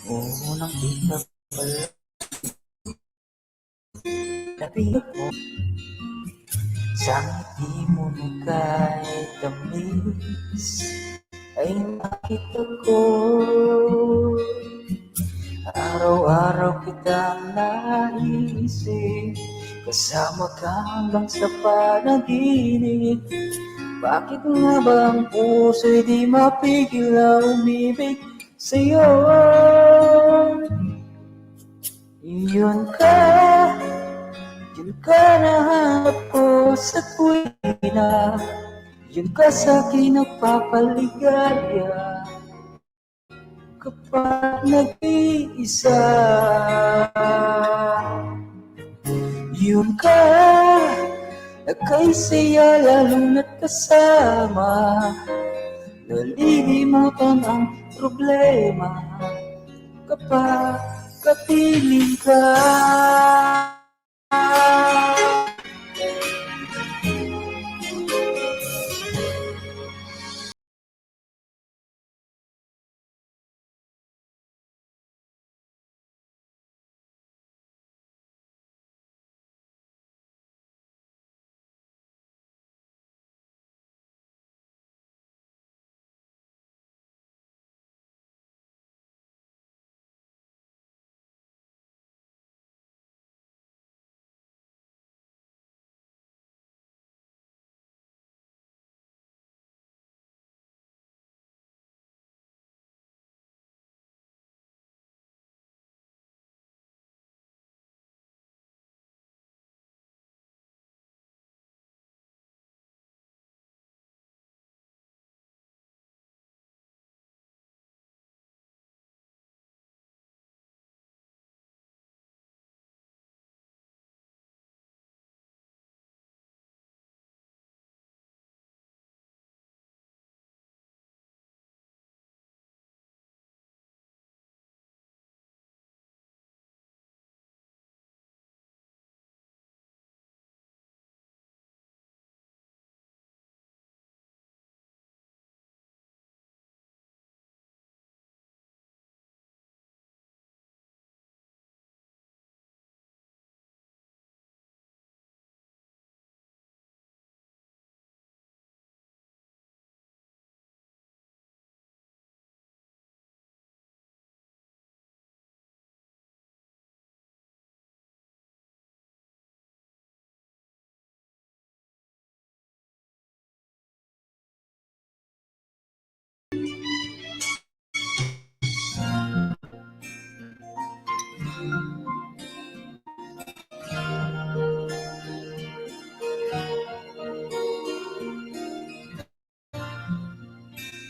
Oo, nang di ka pala napilip mo sa ngiti mo na kahit tamis ay nakita ko. Araw-araw kitang naisip, kasama ka hanggang sa panaginip. Bakit nga ba ang puso'y di mapigil na umibig sa'yo? Yun ka, yun ka nahanap ko sa tuwina. Yun ka sa'kin nagpapaligaya kapag nag-iisa. Yun ka, nagkaisaya lalo na't kasama. Nalilimutan ang problema kapag kapiling ka.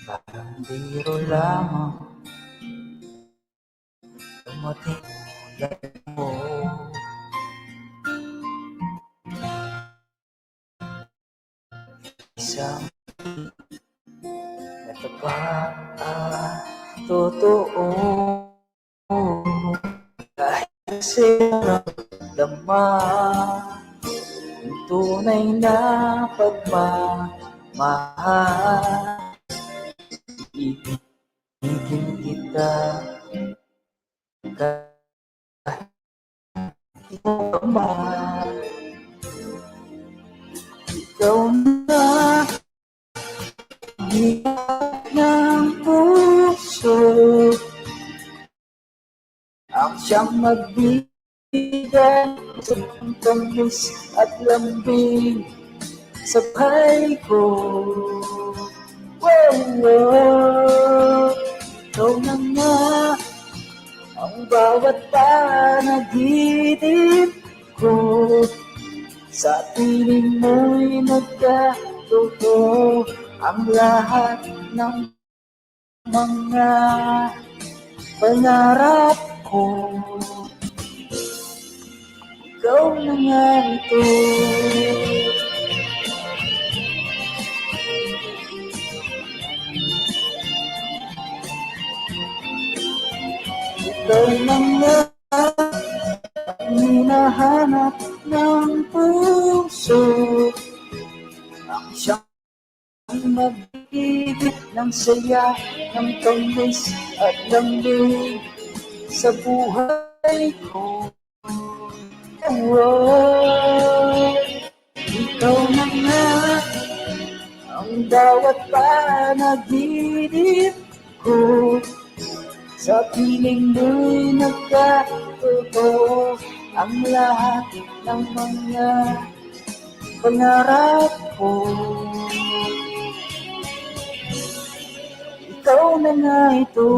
Parang biro lamang dumating mo. Isang natapat at totoo. Kahit sinamdaman ang tunay na pagmamahal. Ibigin kita kahit di mo pa mahal. Ikaw na higit ng puso ang siyang magbigay sa tamis at lambing sa buhay ko. Ikaw na nga ang bawat panaginip ko. Sa piling mo'y nagkatotoo ang lahat ng mga pangarap ko. Ikaw na nga ito. Ikaw na nga ang hinahanap ng puso, ang siyang magbibigay ng saya, ng tamis at lambing sa buhay ko. Oh, ikaw na nga ang bawat panaginip ko. Sa piling mo'y nagkatotoo ang lahat ng mga pangarap ko. Ikaw na nga ito.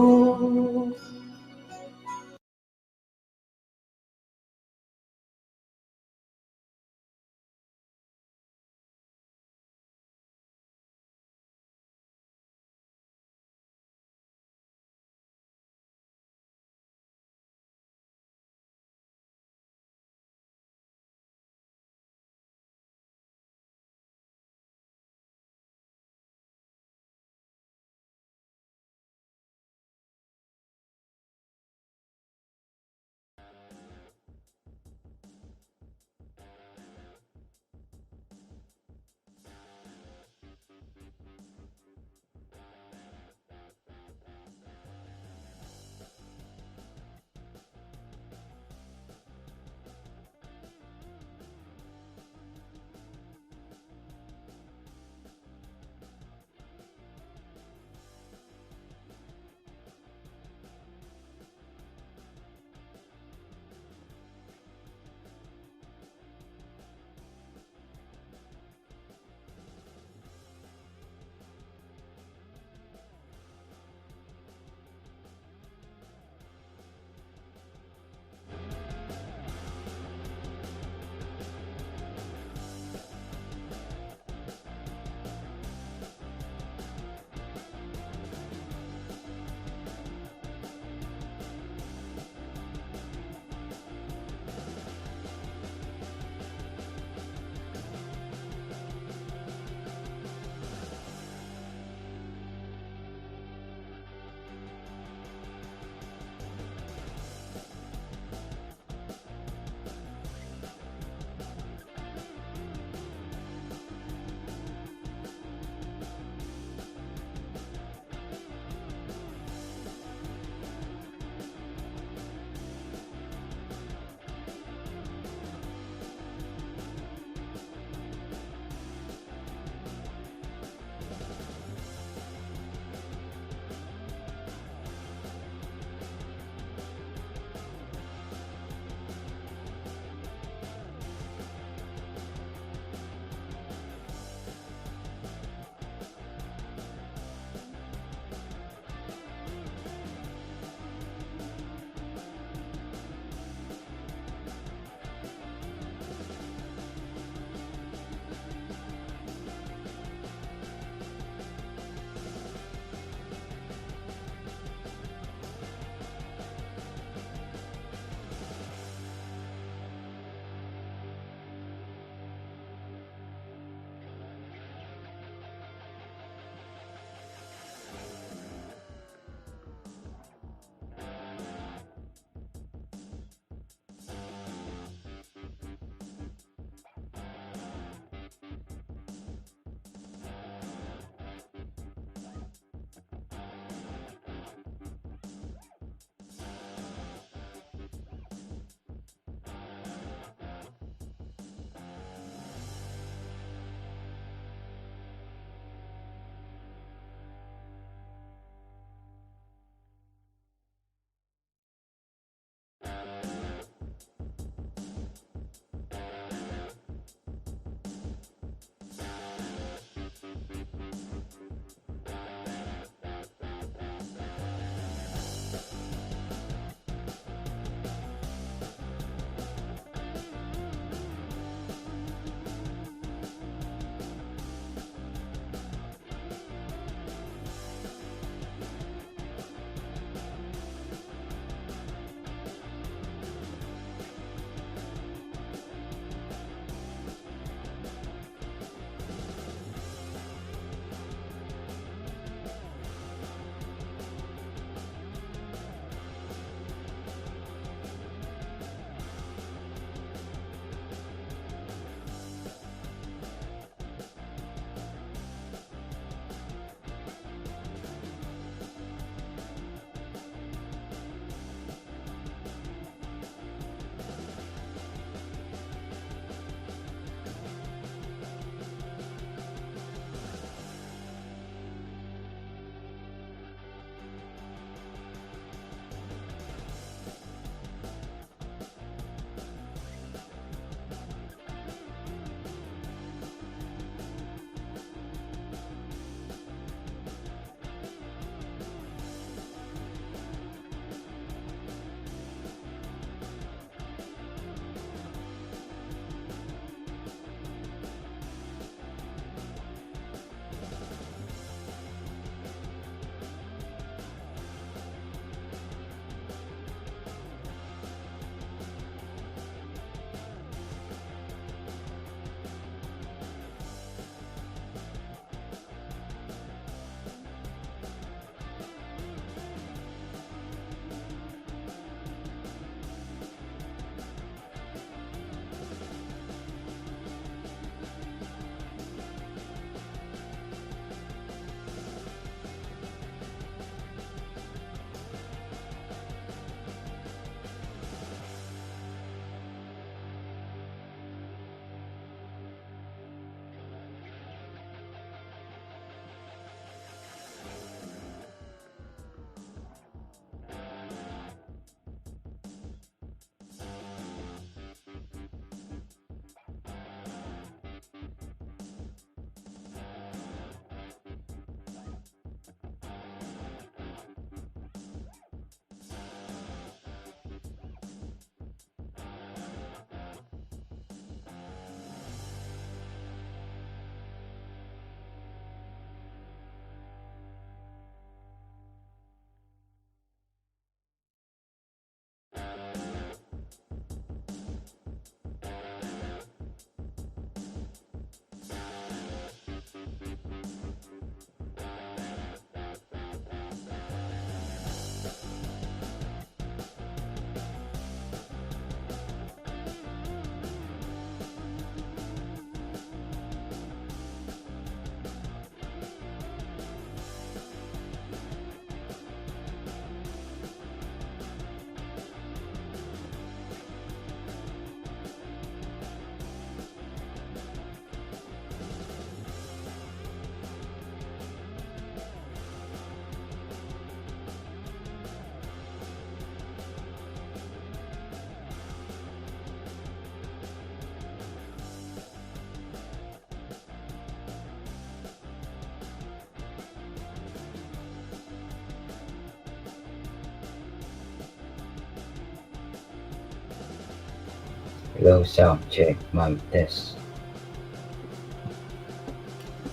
Hello, sound check, mic test.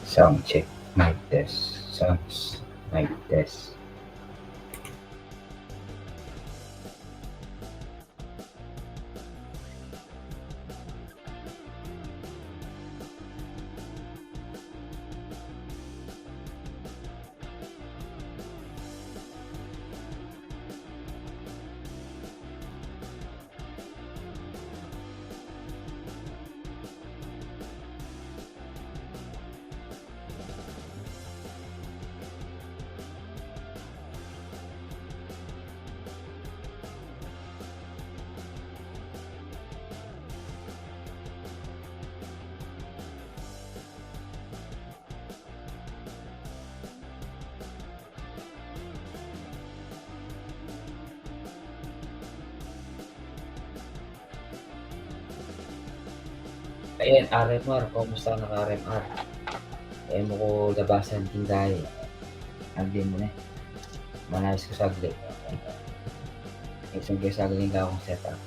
Sound check, mic test. Sounds, mic test. Ayan, RMR, kumusta na ka RMR? Ayan mo ko labasan tindahay. Agdi mo na. Manayos ko sagli. Isang kayo sagli ka akong setup.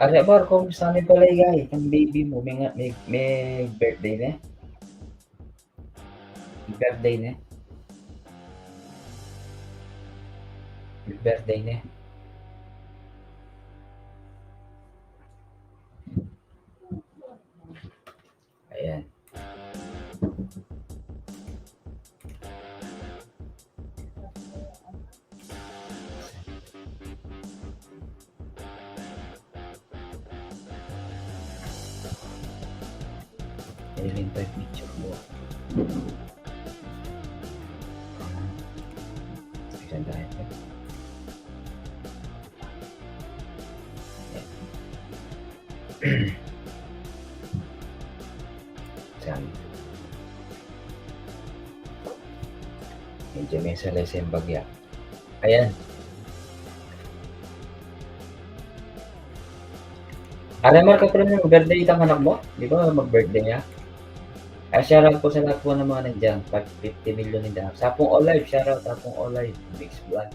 RMR, kumusta na pala guys? Ang baby mo, may birthday na? May birthday na? May birthday na? Ayan. Ilintay picture mo. Isang dahil pa. Saan? Medyo may salay sa bagya. Ayan. RMR ka pala ng birthday itang anak mo? Di ba mag-birthday niya? Ay, shoutout po sa lahat po ng mga nandyan. 50 million in the house. Sapong Olive, shoutout. Sapong Olive. Mix Vlog.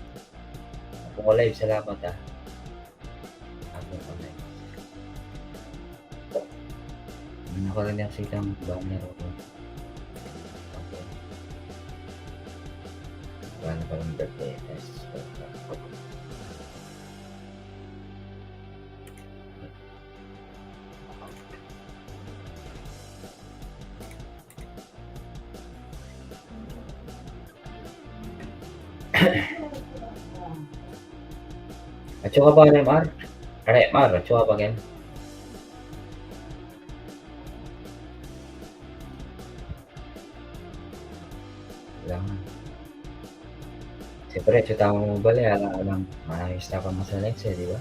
Sapong Olive, salamat ha. Sapong Olive. Ano ko rin yung sitang banner ko. Okay. Paano pa ng birthday? At saka ba RMR? RMR, at saka ba gan? Kailangan. Siyempre, ito tama mo bali, alam, maayos na pa mo sa next di ba?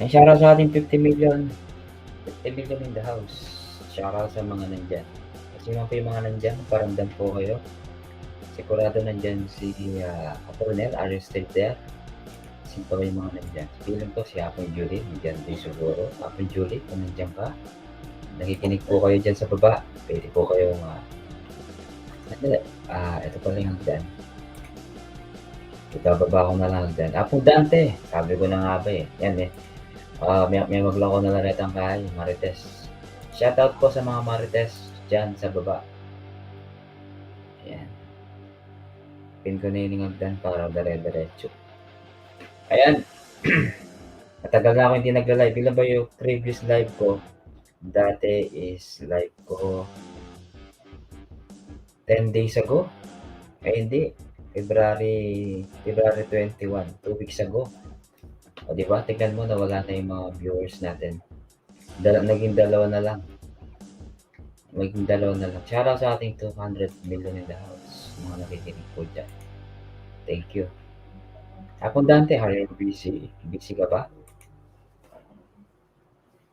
Ay, shoutout sa ating 50 million in the house. Shoutout sa mga nandyan. Kasi mga po yung mga nandyan, paramdam po kayo. Sigurado nandyan si Apronel, are you still there? Sino pa yung mga nandyan? Feeling ko si Apon Julie, nandyan din siguro. Apon Julie, kung nandyan ka, nakikinig po kayo dyan sa baba. Pwede po kayong ito pala yung hagdan. Ibababa ko na lang hagdan. Apong Dante, sabi ko na nga ba eh. Yan eh. May maglako na laretang kay Marites. Shoutout po sa mga Marites dyan sa baba. Ayan. Pin ko na yung hagdan para dire-diretso. Ayan. Matagal na ako hindi nagla-live. Ilan ba yung previous live ko? Dati is live ko 10 days ago. Ay hindi. February 21, 2 weeks ago. O di ba? Tingnan mo nawala na yung mga viewers natin. Naging dalawa na lang. Shoutout sa ating 200 million in the house. Mga nakikinig po dyan. Thank you. Apong Dante, are you busy? Busy ka ba?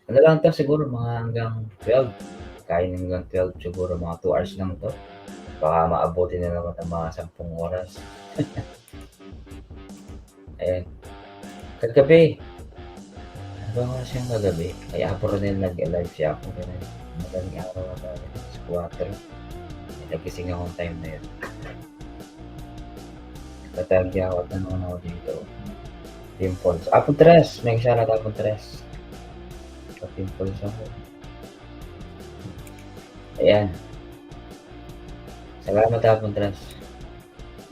Ano lang to siguro mga hanggang 12. kain hanggang 12 siguro mga 2 hours lang 'to. Baka maabutin na naman ng mga 10 oras. Ayan, kagabi, ano bang oras yung kagabi? Kay Apo Ronel nag-live si Apo Ronel. Madaling araw ata, alas 4. Nagising akong time na yun. Tatagi ako at nanonood ako dito. Pimples. Apo Tres! May shoutout Apo Tres. Pa-pimples ako. Ayan. Salamat Apo Tres.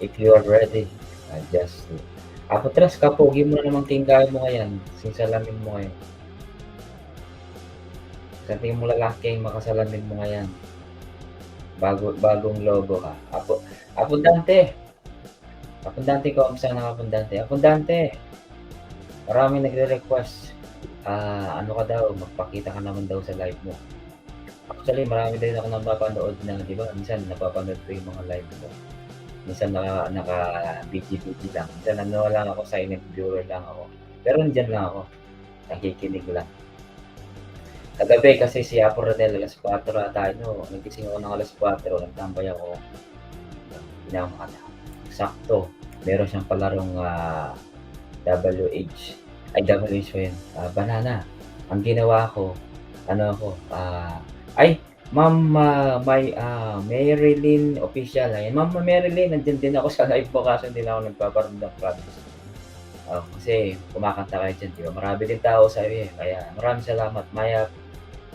If you are ready, just Apo Tres, kapogi mo na namang tinggain mo ngayon. Sinsalamin mo ngayon. Sa tingin mo lalaki, makasalamin mo ngayon. Bagong logo ha. Apo Dante. Apo Dante ko, kamusta na Apo Dante? Apo Dante, maraming nagre-request. Ano ka daw, magpakita ka naman daw sa live mo. Actually, marami din ako napapanood na, di ba? Minsan napapanood ko yung mga live ko. Minsan naka-BG lang. Minsan ano lang ako, silent viewer lang ako. Pero nandiyan lang ako. Nakikinig lang. Kagabi kasi si Apo Rodel, alas 4 ata, nagising ako ng alas 4, nagtambay ako. Pinamaka. Sakto, meron siyang palarong WH ko yun, banana. Ang ginawa ko, Ma'am Marilyn official. Ayan, Ma'am Marilyn, nandiyan din ako sa live mo kaso hindi na ako nagpaparamdam, promise. Kasi kumakanta kayo dyan, di ba? Marami din tao sa iyo kaya maraming salamat.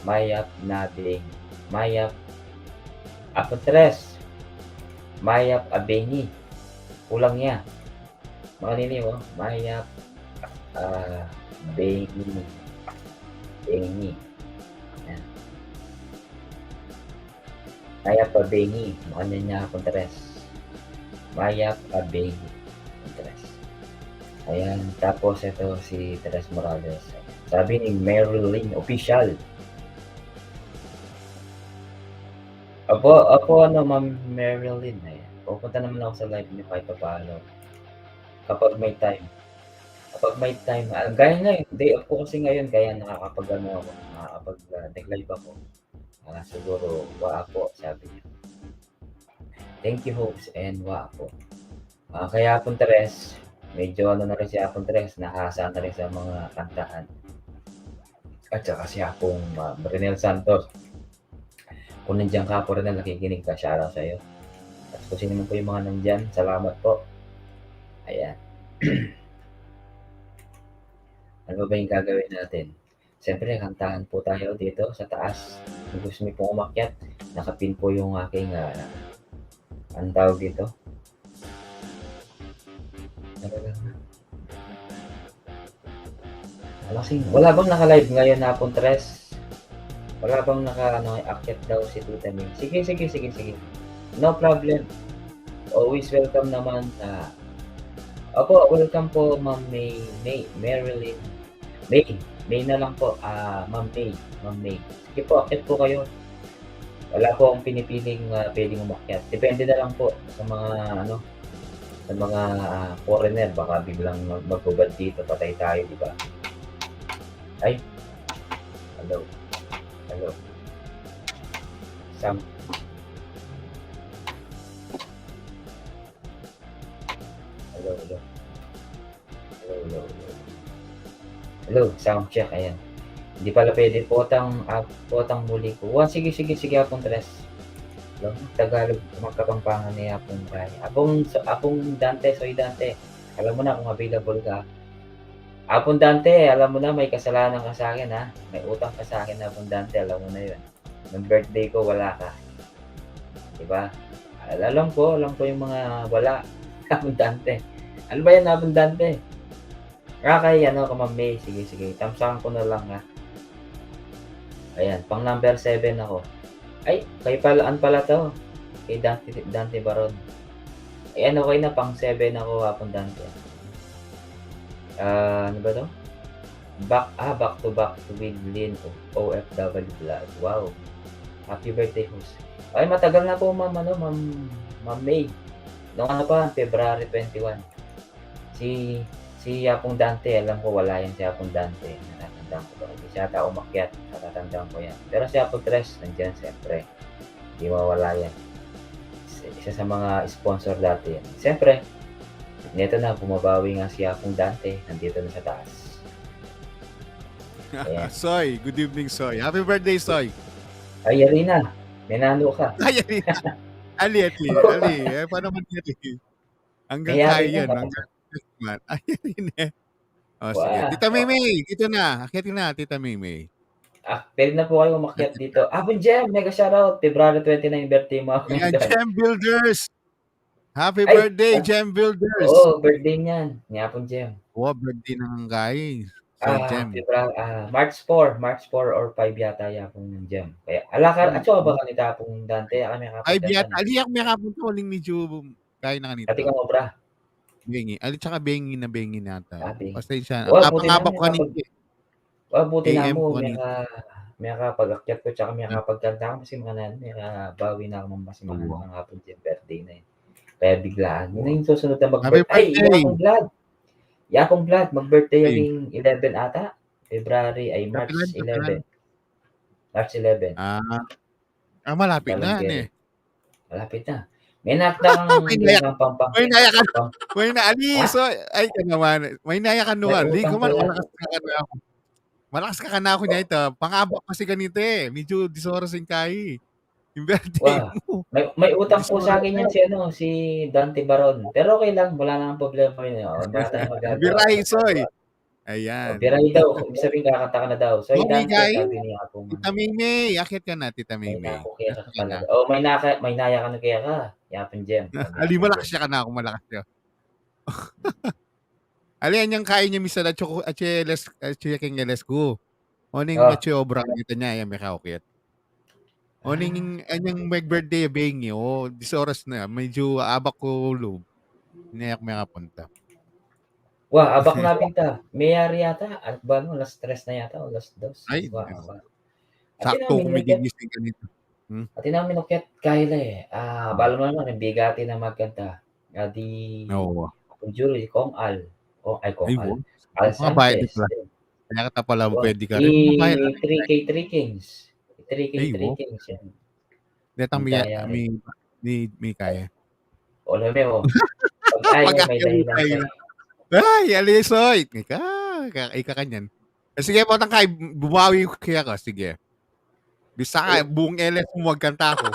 Mayap Nabing, Mayap Apo Tres, Mayap Abeni, kulang niya. Makaniniw, Mayap Bengi. Ayan. Mayap Abengi, makanya niya Apo Tres. Mayap Abengi, Apo Tres. Ayan, tapos ito si Tres Morales. Sabi ni Marilyn official. Apo, Ma'am Marilyn, ayan. Pupunta naman ako sa live niyo kahit papaano. Kapag may time. Gaya ngayon, day off ko kasi ngayon, kaya nakakapag-live ako. Siguro, po, sabi niya. Thank you, hopes, and po. Kaya Apo Tres, medyo na rin si Apo Tres, nahasa na rin sa mga kantahan. At saka si Apong Brenel Santos. Kung nandiyan ka po rin na nakikinig ka, shoutout sa iyo. At kung sino po yung mga nandyan, salamat po. Ayan. Ano ba yung gagawin natin? Siyempre, kantahan po tayo dito sa taas. Kung gusto niyo pong umakyat, nakapin po yung aking, ang tawag dito. Wala bang naka-live ngayon na Apong Tres? Wala bang akyat daw si Tita Ming? Sige. No problem. Always welcome naman. Opo, welcome po Ma'am Marilyn. May na lang po. Ma'am May. Sige po, akyat po kayo. Wala po akong pinipiling pwedeng umakyat. Depende na lang po sa mga foreigner. Baka biglang magbubad dito, patay tayo, di ba? Ay. Hello. Sam. Hello, sound check, ayan. Hindi pala pwede, potang muli ko. Sige, Apong Tres. Tagalog, magkapampangan ni Apong Ray. Apong Dante, Soy Dante. Alam mo na kung available ka. Apong Dante, alam mo na may kasalanan ka sa akin, ha? May utang ka sa akin, Apong Dante, alam mo na yun. Nung birthday ko, wala ka. Diba? Alam ko yung mga wala. Apong Dante. Ano ba yan, Apong Dante? Kay Ma'am May. Sige. Tamsakan ko na lang, ha? Ayan, pang number 7 ako. Ay, kay Palaan pala to. Kay Dante Baron. Ay, okay na, pang 7 ako, Apong Dante. Ano ba to? Back to with Lynn OFW Vlog. Wow. Happy birthday, host. Ay, matagal na po, Ma'am May. Noong February 21. Si Apong Dante, alam ko wala yan si Apong Dante. natatandaan ko ba, hindi siya ata umakyat, natatandaan ko yan. Pero si Apple Tres, nandyan siyempre, hindi mawala yan. Isa sa mga sponsor dati yan. Siyempre, nito na, bumabawi nga si Apong Dante, nandito na sa taas. Ayan. Soy, good evening, Soy. Happy birthday, Soy. Ay, Yarina, may nalo ka. Ay, Ali. Paano man yan? Hanggang Kaya kaya rin yan. yan. Hanggang man. Ay, eh. O, Wow. sige. Tita Maymay, ito na. Akit na, Tita Maymay. Pwede na po kayo umakyat dito. Apong Jem, mega shoutout. February 29, birthday mo. Ayan, Gem Builders. Happy Ay, birthday, Gem Builders. Oo, birthday niyan. Ni Apong Jem. Oh, birthday ng kay. So, Gem. March 4 or 5 yata yapong ng Jem. Kaya alakar at so ba kanita pong Dante kami Ay, kapatid. biyat. Ali, ako may kapunta. Uling medyo kaya na kanito. Pati ka obra. Bengi. Ali, tsaka bengi nata. Bengi. Pasensya. Buti Kapangabak ko namin kanito. Buti na AM mo ko may kapag-akyat ko tsaka may kapagkanta ko kasi mga may bawi na ako mas mga Oo. mga hapon Jem birthday na yun. Kaya biglaan. Yun na yung susunod na Happy mag-birthday. Ay, birthday! Yakong Vlad, mag-birthday Ay. yung 11 ata. March 11. March 11. Malapit na. Voluntary. Malapit na. May nakta kang May nayak- pampang. May nayakan. May na, Ali. Ha? So, ay, ka naman. May nayakan naman. May Hindi ko man, utang malakas ka na ako. Malakas ka na ako niya ito. Pangabak kasi ganito eh. Medyo disorasin kayo eh. Yung birthday Wow. mo. May utang po sa akin yan si Dante Baron. Pero okay lang, wala namang problema yun. Wala tayong magagawa. Biray, Soy. Ayan. Biray daw. Ibig sabihin kakanta ka na daw. So, Okay, Dante, guys. sabi niya ako. Tita Maymay. Akit ka na, Tita May Maymay. nako kaya ka na. May naya ka na kaya ka. Yapin Jem. Ali, malakas siya ka na ako. Malakas siya. Ali, anyang kain niya misa na choko at chiking let's go. Oning macho obra kita niya yan may kaukit. Oning anyang mag-birthday bengi o 10 oras na medyo abak ko loob. Inayak may kapunta. Wah, abak na pinta. Mayari yata. At ba no, last 3 na yata o last 2. Ay, Abak. sakto kung may gigising ka nito. At namin ukyat Kyle eh. Balo mo naman, bigati na magkanta. Oo. Kung Julie, Kong Al. Kong Al. Al Mabayad Sanchez. pala. Kaya ka pala pwede ka rin. Mabayad. 3K Kings. 3K Kings yan. Detang may kaya. O, alam mo. Pag ayaw, may dahilan. Ay, alisoy. Ika kanyan. Sige po, tangkay. Bumawi ko kaya ka. Sige. Bisa ka, buong LS mo magkanta ko.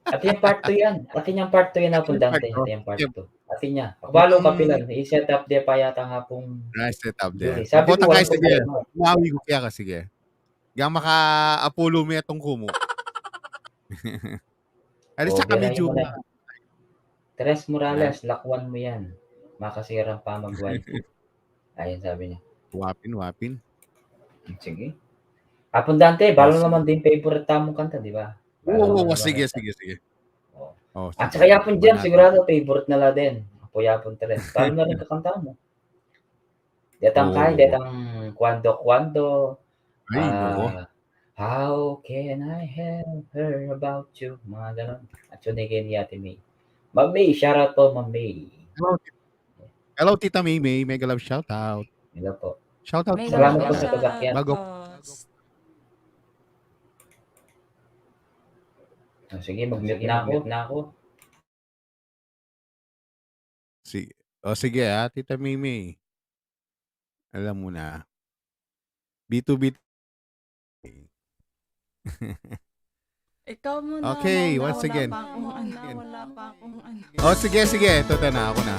At yung part 2 yan. Atin yung part 2 yan na Dante. At yung part 2. Atin niya. Balong kapilan. I-set up dia pa yata nga pong Set up there. sabi Po, ko, tangkay, walang sige. problema. Bumawi ko kaya ka. Sige. Gang maka-apulo mo itong kumo. Alis sa kami, birahin mo na. Tres Morales, lakwan mo yan. Makasirang pa mag-wifi. Ayun sabi niya. Wapin. Sige. Apon Dante, balo naman din favorite tamong kanta, di ba? Oo, sige. Oh. At saka yapon dyan, sigurado favorite nala din. Apo yapon Tres. Balo na rin kakanta mo. Detang Kwando. Ay, oo. How can I help her about you? Mga ganon. At yun ni Ate May. Ma'am May, shoutout po, Ma'am May. Hello, Tita Maymay. Mega love shoutout. Hello po. Shoutout. Salamat po sa pag-akyat. Sige, mag-mute na ako. Sige Tita Maymay. Alam mo na. B2B. Ikaw muna. Okay, once again. Wala pa akong ano. Sige. Ito na ako na.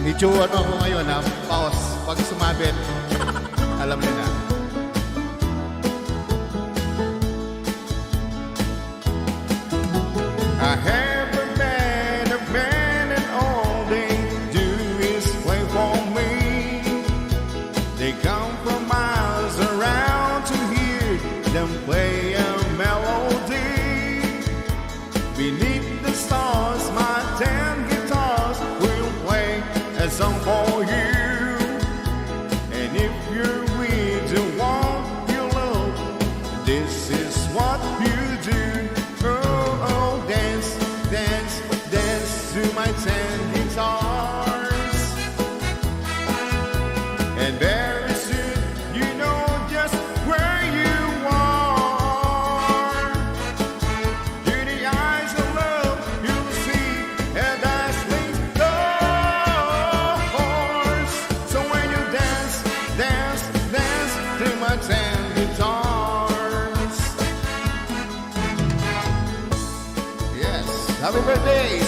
Medyo ako ngayon pause. Pag sumabit, alam niyo na. I haven't met a man and all they do is play for me. They come from miles around to hear them play a melody. Beneath the stars, my 10 guitars will play a song for you. And if you're with the one you love, this is what you do. Oh, dance to my 10 guitars. And very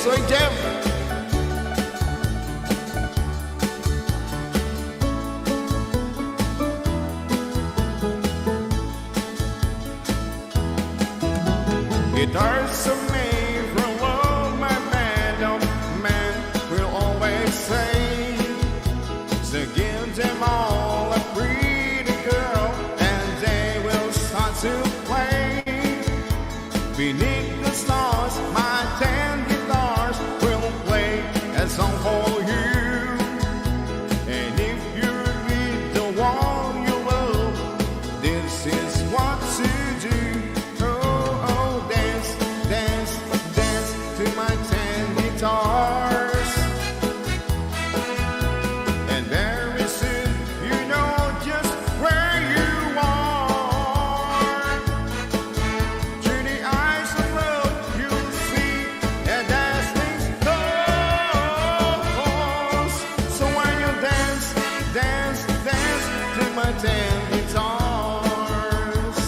soy Jeff. Guitars are made from love, my man will always say. So give them all a pretty girl, and they will start to play. Beneath the stars, my 10 guitars will play a song for you. And if you're with the one you love, this is what to do. Oh, oh, dance, dance, dance to my 10 guitars. And very soon you know just where you are. Through the eyes of love you'll see a dazzling stars. So when you dance, dance, dance to my 10 guitars.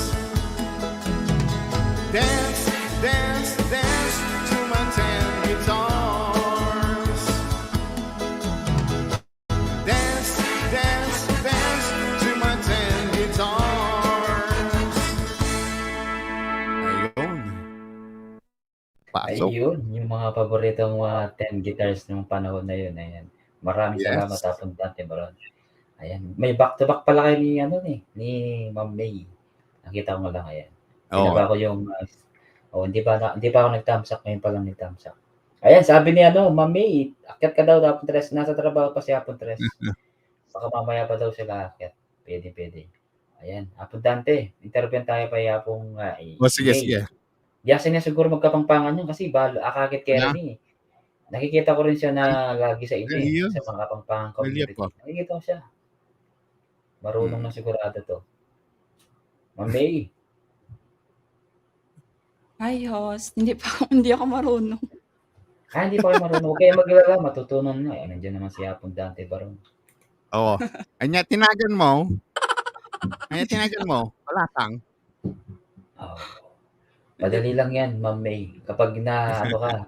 Dance, dance, dance to my 10 guitars. Dance, dance, dance to my 10 guitars. Ayun. Pasok. Ayun, yung mga paboritong mga 10 guitars nung panahon na yun, ayan. Maraming salamat, Yes. Apong Dante Baron. Ayan, may back-to-back pala kayo ni ano ni Ma'am May. Nakita ko lang, ayan. Oo. Binaba ko yung, hindi pa ako nag-thumbs up, ngayon pa lang nag-thumbs up. Ayan, sabi ni Ma'am May, akyat ka daw, Apong Tres, nasa trabaho pa si Apong Tres. Baka mamaya pa daw sila akyat. Pwede. Ayan, Apong Dante, interview tayo pa Apong O sige, May. sige. Diyasin niya siguro magkapangpangan yun kasi akakit kay Na? Rene. Nakikita ko rin siya na lagi sa inyo Ayun. sa mga kapangpangan Familiar community. po. Nakikita ko siya. Marunong na sigurado to. Ma'am May, Hi, host. Hindi ako marunong. hindi pa kayo marunong. Huwag kayo mag-alala, matutunan na. Nandiyan naman si Apong Dante Baron. Oo. Anya tinagan mo. Wala kang. Oh. Madali lang yan, Ma'am May. Kapag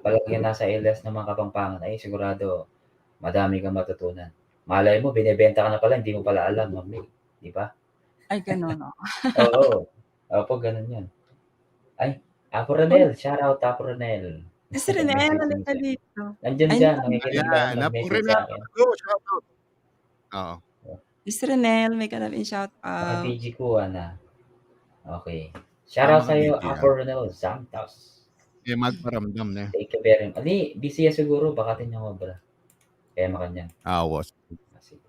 palagi nasa LS ng mga kapangpangan, ay sigurado madami kang matutunan. Malay mo, binebenta ka na pala, hindi mo pala alam, Ma'am May. Di ba? Ay, ganun, no? Oo. Opo, ganun yan. Ay, Apo Ranel. Shout out, Apo Ranel. Si Renel, halika dito. Nandiyan Ay, dyan. Nakikinig ka. Ayan. Nag-message sa akin. Go, shout out. Oo. Si Renel, may kanapin shout out. Naka-PG ko, Okay. Shout out Mga sa'yo, BG, Apo Ranel Santos. Eh, magparamdam na. Thank you very much. Busy yan siguro. Baka tinakobra. Kaya makanyan. Awas. Sige.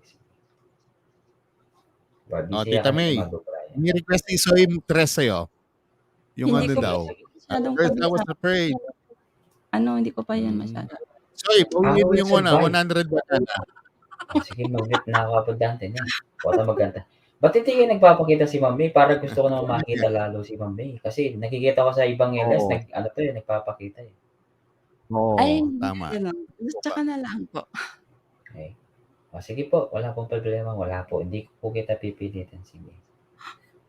Busy Tita ako May. sa Madubra. Ni-request ni Soy Tres sa'yo. Yung Hindi ano ko daw. masyadong First I was kabisa. afraid. Hindi ko pa yan masyado. Soy, bawin mo will yung survive. 100 banana. Sige, mag-meet na ako, Apo Dante niya. Wala maganda. Ba't hindi kayo nagpapakita si Ma'am May? Para gusto ko naman makita lalo si Ma'am May. Kasi nakikita ko sa ibang LS, Oo. nagpapakita eh. Oo, Ay, tama. ganun. Tsaka na lang po. Okay. Sige po, wala pong problema. Wala po. Hindi ko po kita pipilitin. Sige.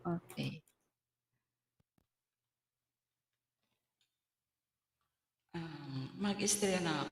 Okay. Mag-istorya na ako.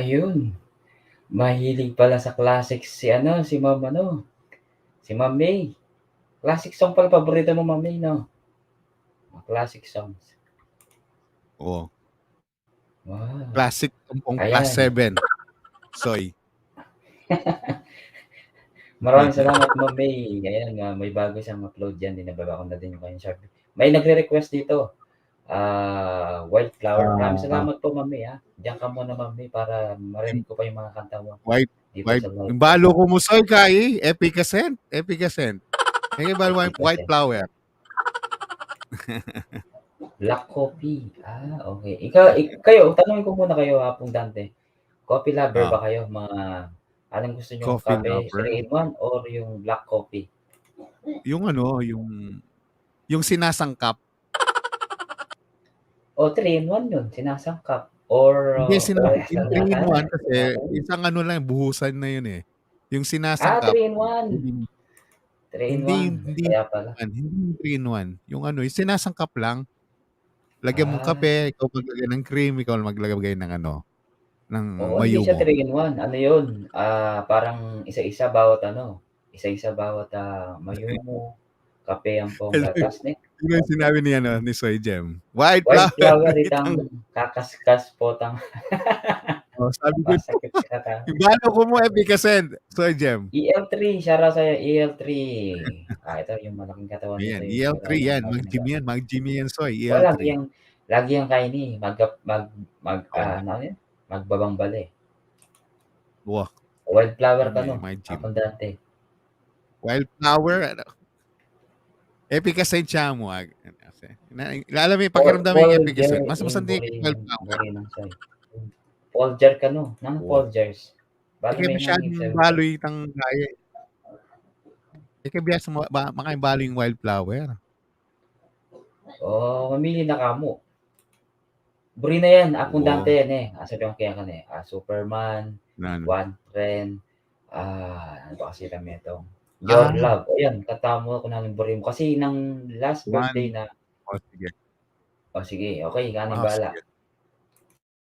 Ayun, mahilig pala sa classics si ano, si Ma'am ano, si Ma'am May. Classic song pala paborito mo, Ma'am May, 'no? Mga classic songs. Oo. Wow, Classic tumpong plus ayan. 7. Soy. Maraming salamat, Ma'am May. Ayan, may bago siyang upload diyan, binababa ko na din yung kanyang Shopee. May nagre-request dito, Wildflower. Maraming Ah, salamat po, Ma'am May, Diyan ka muna, Ma'am May, para marinig ko pa yung mga kanta mo white, dito white. sa Yung Wildflower. balo ko mo, Soy, kay Epicacent. Epicacent. Kaya balo white Epicacent. flower. Black coffee. Okay. Kayo, tanungin ko muna kayo, Pong Dante. Coffee lover Ah, ba kayo? Anong gusto niyong coffee kape? lover. 3-in-1 or yung black coffee? Yung ano, yung sinasangkap. O 3-in-1 yun, sinasangkap. Or Hindi, parehas yung lang 3 yata in yan. 1 kasi isang ano lang, buhusan na yun eh. Yung sinasangkap, 3-in-1. hindi, 3-in-1. hindi Kaya pala. yung 3 in 1. Yung ano, yung sinasangkap lang. Lagyan mong Ah, kape, ikaw maglagay ng cream, ikaw maglagay ng ano, ng hindi siya mayumo. 3-in-1. Ano yun? Parang isa-isa bawat isa-isa bawat mayumo, kape ang pong Hello, gatas. yun yung sinabi ni, ano, ni Soy Jem. White flower. Wildflower itang kakaskas potang Oh, sabi ko, pasakit sa kata. yung balo ko mo, Epicacent. Soy Jem. EL3, shoutout sa'yo, EL3. Ito yung malaking katawan nito Ayan, yung EL3 siguro yan. marinig ako. Mag-Jimmy yan, Soy. Wala, EL3. lagi yang kaini, Oh, ano yun? Magbabang bali. wow. Wildflower ka, no? May Jim. Akong dante. Wildflower, ano? Epicacent siya mo. Alam mo yung pakiramdam yung Epicacent. Mas masandi yung Wildflower. Buri ng soy. Folger ka, no? Nang Wow. Folgers. Bali Kaya may masyadong nanging baloy itang gaya. Kaya biyas makaimbalo yung Wildflower. mamili na kamo. Buri na yan, akong Wow. dante yan eh. Sabi ko kaya ka na eh. Superman, Ano? One Trend, ano ba kasi kami itong Your Love. O yan, katamo ko namin buri mo. Kasi nang last birthday na, O, sige. sige, okay, kaning O, bala. sige.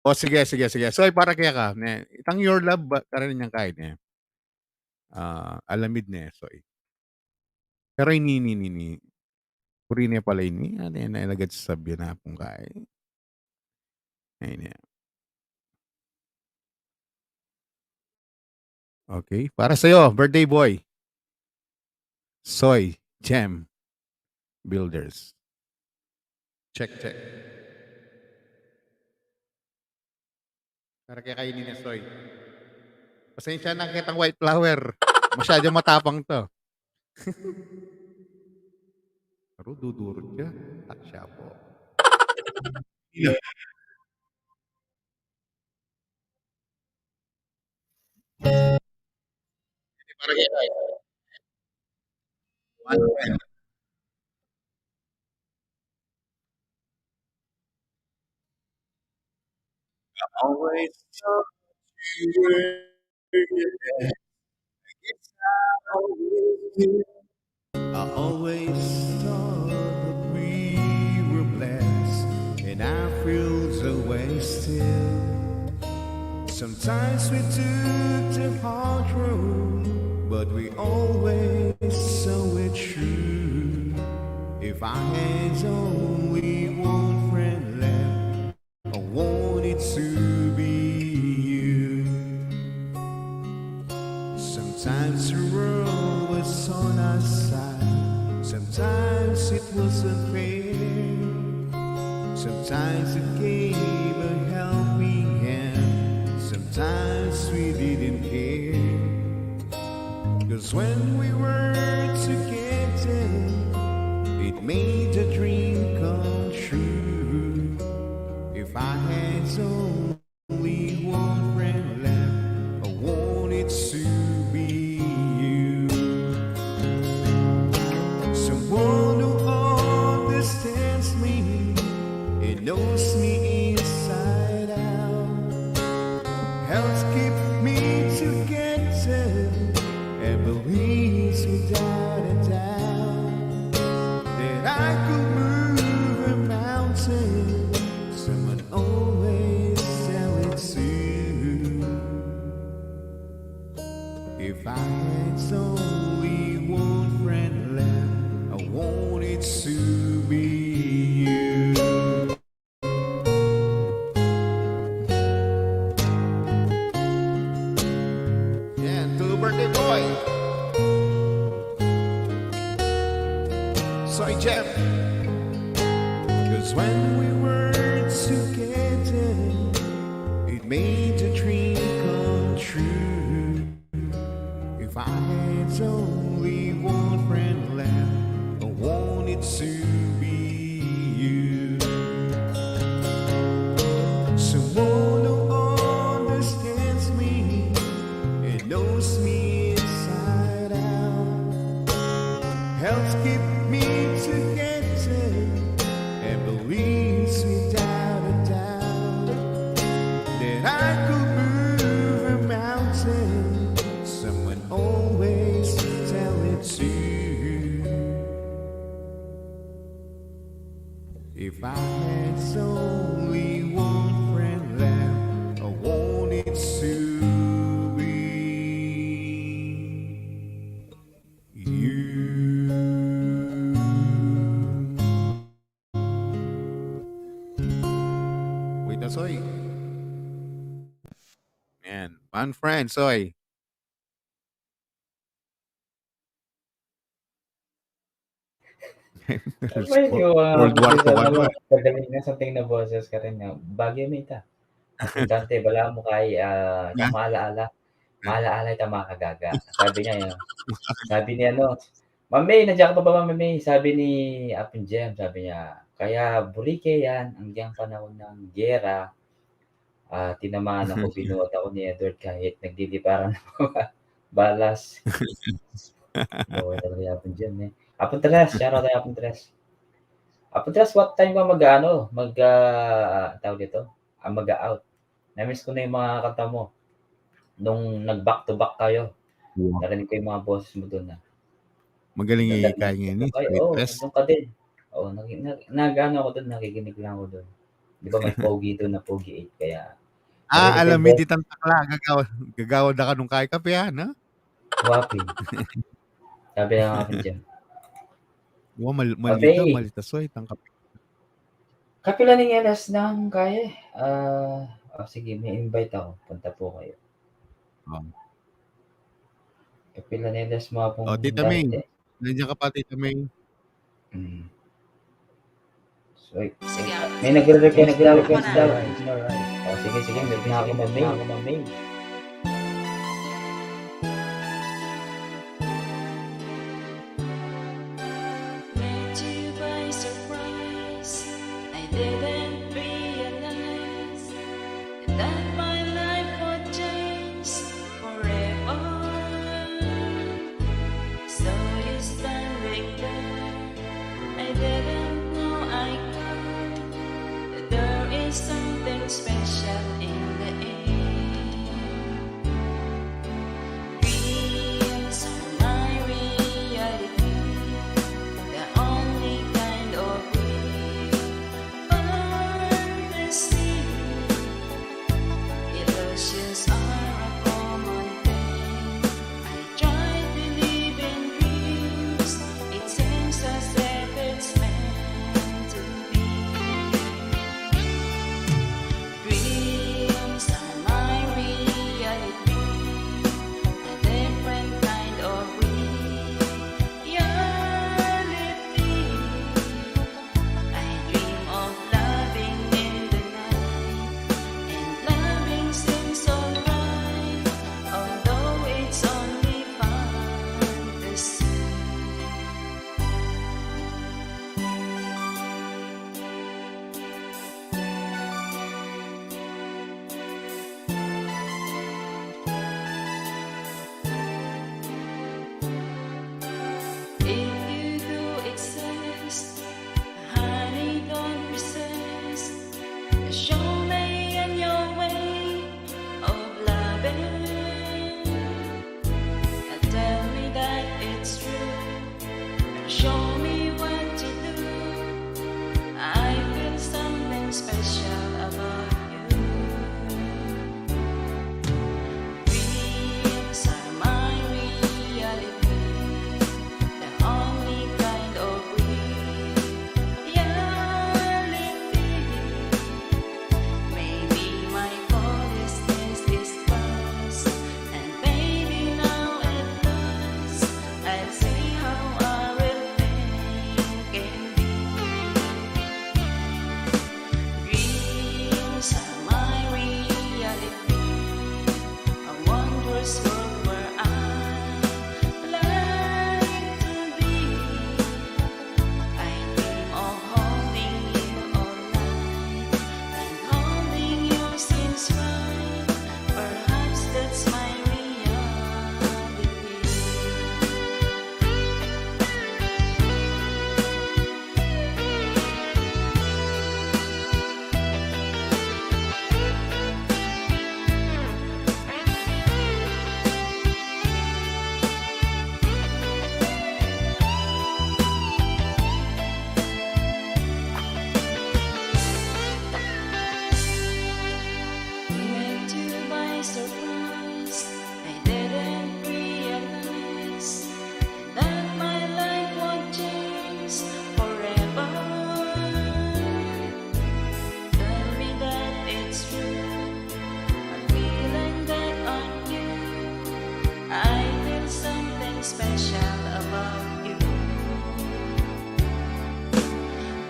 O, sige. So, para kaya ka. Itang Your Love, karan niyang kain eh. Alamid na eh. So, pero ini. Puri niya pala ini. Ano yan, nailagad sa sabi na pong kain. Ayun yan. Okay. Para sa'yo, birthday boy. Soy Jem Builders. Check. Para kaya kainin niya, Soy. Pasensya na kitang white flower. Masyado matapang to. Pero dudurot siya. At siya po. Para kaya kain. Always talk to you. I always thought that we were blessed, and I feel so wasted. Sometimes we took the hard road, but we always saw it true. If I had only one friend left, I wanted to be you. Sometimes the world was on our side, sometimes it was unfair, sometimes it gave a helping hand, sometimes we didn't care. 'Cause when we were together, it made the dream come true. If I had only one friend left, I wanted to be you. Someone who understands me and knows me inside out, helps keep me together and believes without a doubt that I could move a mountain. Someone always Jeff. 'Cause when we were together, it made the dream come true. If I had only one friend left, I wanted to be you. Someone who understands me and knows me inside out, helps keep me together and believes without a doubt that I could move a mountain. Someone always tell it to. If I had only one friend left, I wanted to be you. Wait, that's Soy. Man, one friend, Soy. Ano ba yun yung World War kasi II sa ka mga na. pagaling na something na boses ka rin nga. Bagay mo ita. Dante, bala mo kay Nga? kang maalaala. Maalaala ita makagaga. Sabi niya yun. Sabi ni ano, Ma'am May, nandiyan ka pa ba Ma'am May? Sabi ni Apin Jem, sabi niya, kaya burike yan, hanggang panahon ng giyera, tinamaan ako, binuhat ako ni Edward kahit nagdiliparan ng mga balas. Oo, talaga yung Apin Jem eh. Apin Tres, shoutout kay Apin Tres. Apin Tres, what time ka tawag dito? Mag-out. Na-miss ko na yung mga kanta mo. Nung nag-back to back kayo, narinig ko yung mga boses mo doon na. Magaling ikay ngayon ni Oo, Waitress. nandun ka din. Oo, nag-ano ako doon, nakikinig lang ako doon. Di ba may pogi doon na pogi 8, kaya Alam narinig ko di tan takla gagawad na ka nung kay kape ha? Wapi. Sabi ng akin dyan. Wa Kape. malita soy tang kape. Kapila ni Elas ng kaya. Sige, may invite ako. Punta po kayo. Kapila ni Elas mga pong Tita May. Nandiyan ka pa, Tita May. So, Sige. may nagre-request daw. Alright. Sige, may na ako May. Met you by surprise. I didn't realize that my life would change forever. So you standing there, I didn't know I could. That there is something special in the air. seems right. Perhaps that's my reality. Meant to by surprise, I didn't realize that my life would change forever. Tell me that it's true. I'm feeling that on you. I feel something special about you.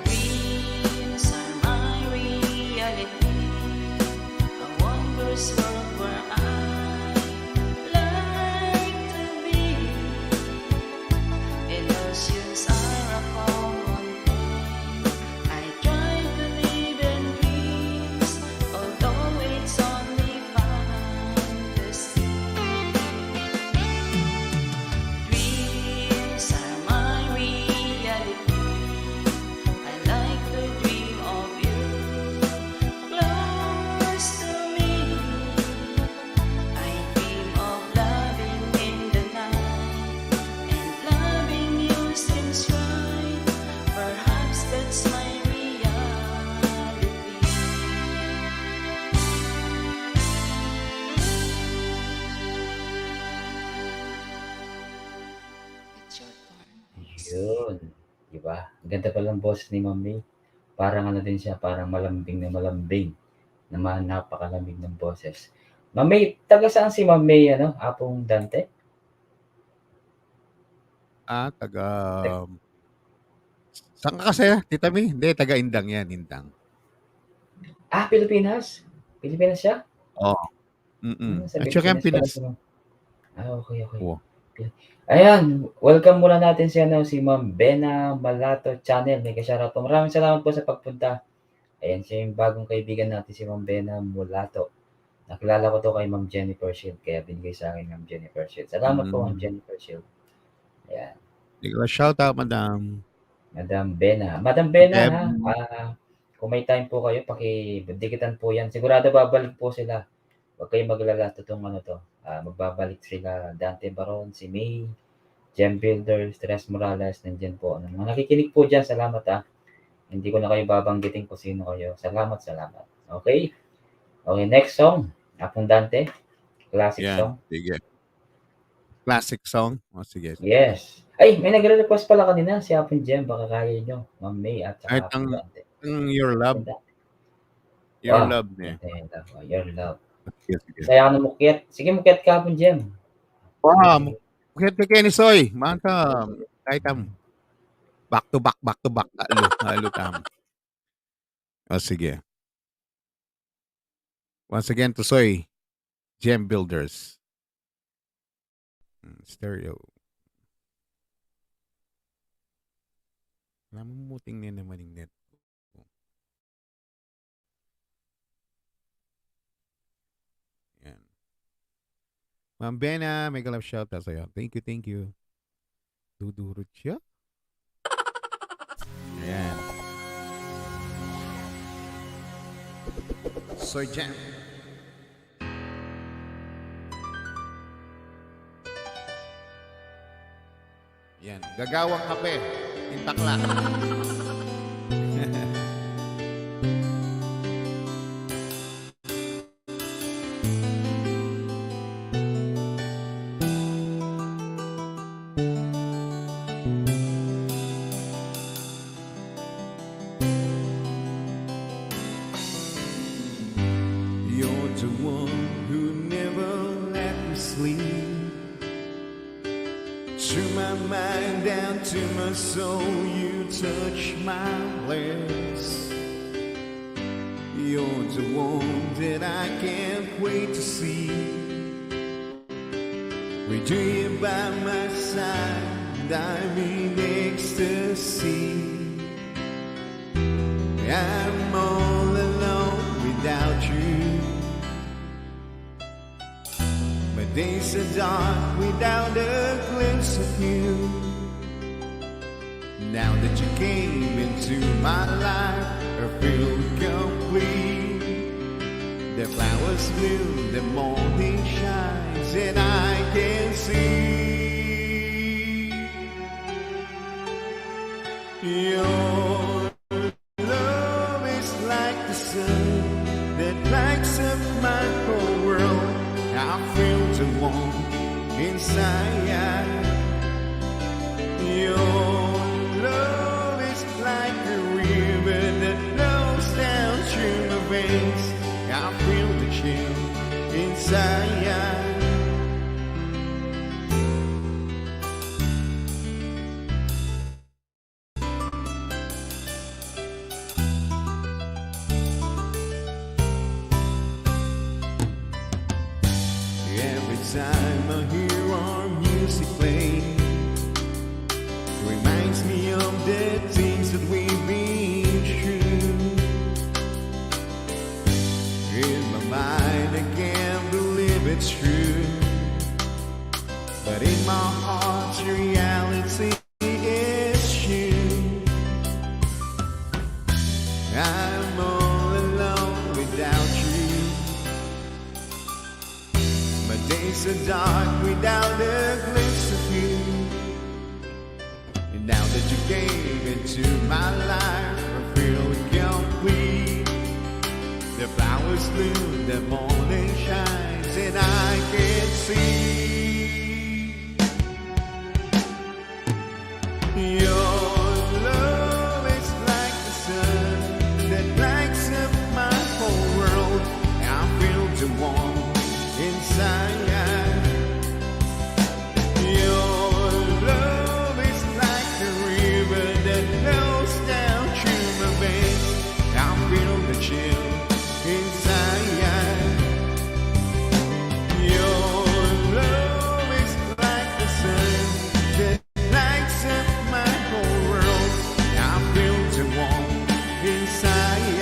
Dreams are my reality. A wondrous world where I like to be. Illusions are a common thing. I try to live in dreams, although it's only fantasy. Dreams are my reality. I like to dream of you close to me. I dream of loving in the night, and loving you seems right. Perhaps that's my reality. It's your turn. Yun. Diba? Ang ganda palang boses ni Ma'am May. Parang ano din siya, parang malambing na malambing. Naman napakalamig ng boses. Ma'am May, taga saan si Ma'am May, ano? Apong Dante? Taga... Saan ka kasi, Tita May? Hindi, taga Indang yan, Indang. Ah, Pilipinas? Pilipinas siya? Oo. Sa At saka yung Pilipinas pala Pinas. si Ma'am. Ah, okay. Oo. Ayan, welcome muna natin si Ma'am Bena Malato Channel. May ka-shoutout po. Maraming salamat po sa pagpunta. Ayan, siya yung bagong kaibigan natin, si Ma'am Bena Mulato. Nakilala ko to kay Ma'am Jennifer Shield, kaya binigay sa akin Ma'am Jennifer Shield. Salamat po, Ma'am Jennifer Shield. Ayan, Shout out, Madam. Madam Bena. Madam Bena, Deb. ha? Kung may time po kayo, pakidikitan po yan. Sigurado babalik po sila. Huwag kayong maglala. Totoong ano to. Magbabalik sila. Dante Baron, si May, Gem Builders, Tres Morales, nandyan po. Mga nakikinig po dyan, salamat ha. Hindi ko na kayo babanggitin kung sino kayo. Salamat. Okay? Okay, next song. Apong Dante. Classic Yan, song. sige. Classic song? O, sige. Yes. Ay, may nagre-request pala kanina si Apong Gem. Baka kaya nyo. Ma'am May at saka Kahit Apong ang Dante. Your Love. Wow. Your Love niya. Your Love. Sige. Saya ka na mukyat. Sige, mukyat ka Apong Gem. Wow. Kaya kay ni Soy. Manta. Kahit back to back. Halo tam. O, sige. Once again to Soy. Gem Builders. Stereo. Namumuting na naman yung net. Yan. Ma'am Bena, may love shout out sa'yo. Thank you. Dudurot siya. Ayan. Soy Jam. Yan. Gagawang kape. Tintakla. You're the one who never let me sleep. To my mind, down to my soul, you touch my lips. You're the one that I can't wait to see. With you by my side, I'm in ecstasy. I'm all alone without you. days are dark without a glimpse of you. Now that you came into my life, I feel complete. The flowers bloom, the morning shines, and I can see your love is like the sun that lights up my whole world. I feel the warmth inside. Your love is like a river that flows down through my veins. I feel the chill inside. Every time I hear our music play, reminds me of the things that we've been through. In my mind, I can't believe it's true, but in my heart, reality is you. I'm all alone without you. My days are dark without a glimpse of you. And now that you came into my life, I feel complete. The flowers bloom, the morning shines, and I can see your love is like the sun that lights up my whole world. I feel the warmth inside. Your love is like a river that flows down through my veins. I feel the chill inside. Your love is like the sun that lights up my whole world. I feel the warmth inside.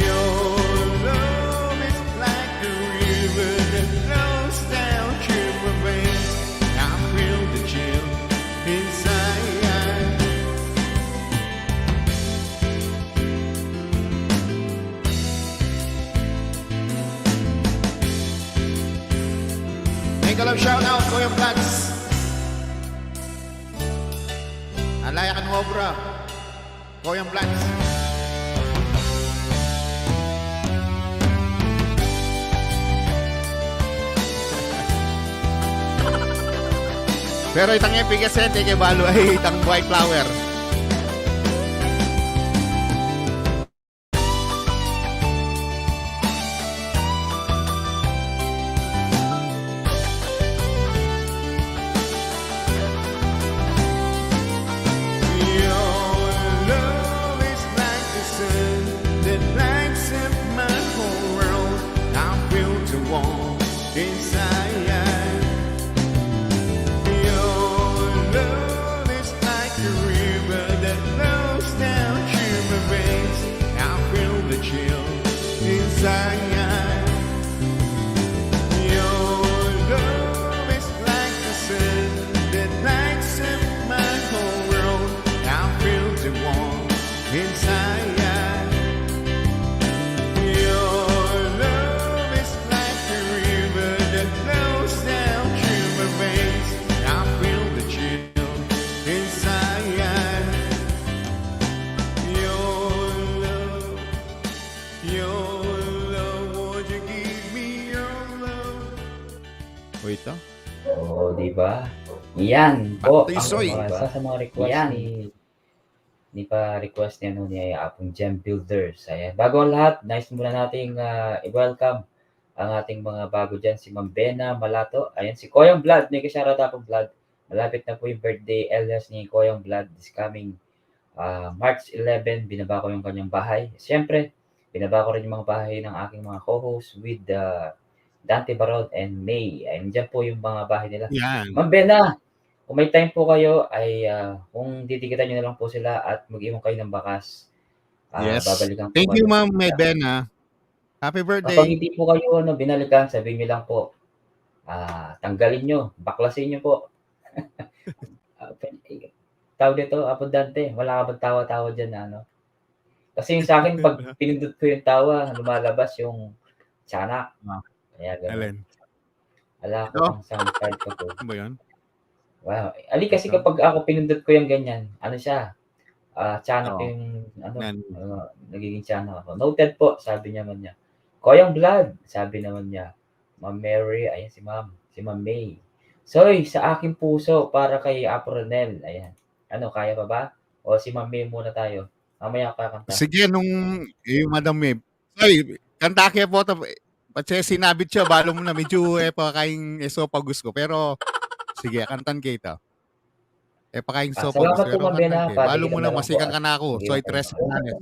Your love is like a river that flows down through my veins. I feel the chill inside. Make a love shout out, Kuya Plats. Alayakan mo, bro. Kuya Plats. Pero itang yung pigasente kay Balo ay itang white flower. Your love is like the sun that lights up my whole world. I feel the warmth inside. Your love is like a river that flows down through my veins. I feel the chill inside. Your love is like the sun that lights up my whole world. I feel the warmth inside. Your love is like a river that flows down through my veins. I feel the chill inside. Your love, would you give me your love? Wait, Oo, di ba? Yan po Pati ang soy. isa sa mga request ni pa-request ni Apong Gem Builders. Ayan. Bago ang lahat, nice muna nating i-welcome ang ating mga bago dyan, si Ma'am Bena Malato. Ayan, si Koyong Vlad. May ka-shoutout Apong Vlad. Malapit na po yung birthday alias ni Koyong Vlad this coming March 11. Binaba ko yung kanyang bahay. Siyempre, binaba ko rin yung mga bahay ng aking mga co-hosts with Dante Barod and May. Ayan, dyan po yung mga bahay nila. Yan. Ma'am Bena, kung may time po kayo ay kung didikitan nyo na lang po sila at mag-iwan kayo ng bakas. Yes. Babalikan po Thank you, kayo. Ma'am Bena. Happy Kapag birthday. hindi po kayo binalikan, sabihin niyo lang po, tanggalin niyo, baklasin niyo po. Tawag dito, Abundante, wala ka bang tawa-tawa diyan na ano? Kasi yung sa'kin 'pag pinindot ko yung tawa, lumalabas yung tiyanak, Ah, kaya gano'n. alin? Wala ko Ito? pang sound file ko po. Ano ba 'yun? Wow, kasi Ito? kapag ako pinindot ko yung ganyan, ano siya, tiyanak Oo, yung ano, yan. nagiging tiyanak ako. Noted po, sabi naman niya. Koyang Vlog, sabi naman niya. Ma'am Mary, ayan si Ma'am May. Soy, sa aking puso para kay Apronel, ayan. Ano, kaya pa ba? O si Ma'am May muna tayo. Mamaya ako kakanta. Sige yung Madam Meb. Ay, kanta kaya po ta patse sinabit siya balo mo na medyo pa kaing esophagus ko pero sige kantan kita. Pa kaing esophagus Salamat po pero Ma'am Bena, kantan ke. Balo mo patigilan na na lang po masikan at ka na ako. sige Soy lang po. tres Hermanes.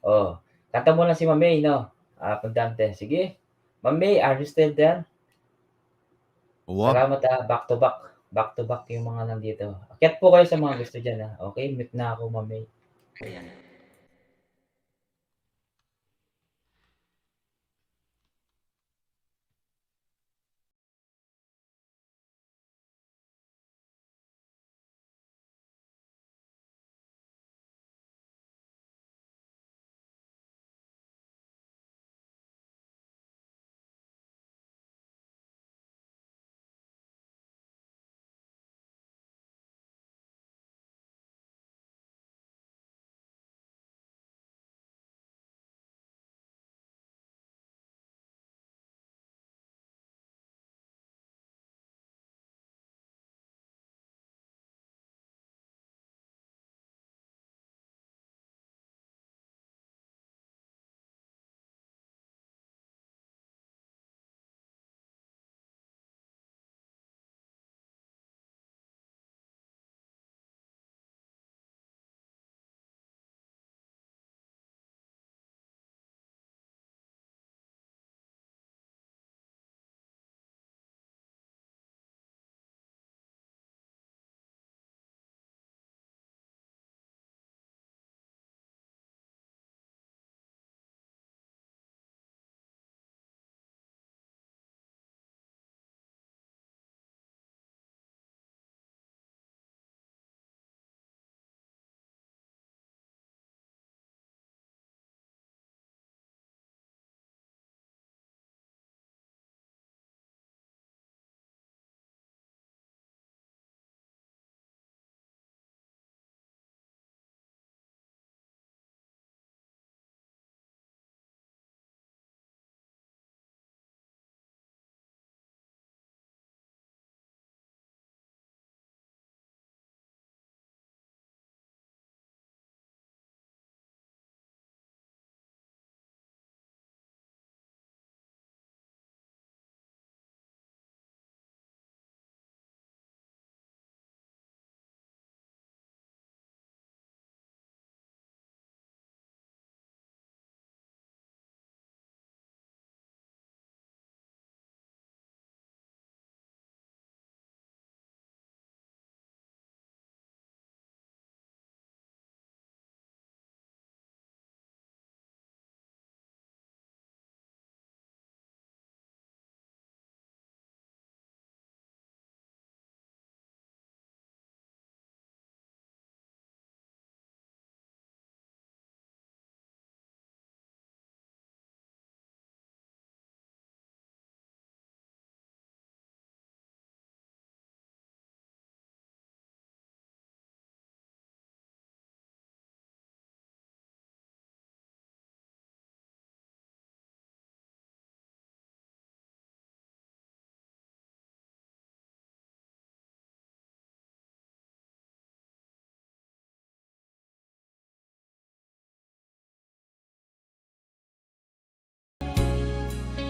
Oh, kanta mo lang si Ma'am May, no? Abundante. Sige. Ma'am May, are you still there? Wow. Salamat, back to back. Back to back yung mga nandito. Akyat po kayo sa mga gusto diyan, Okay, mute na ako, Ma'am May. Ayan.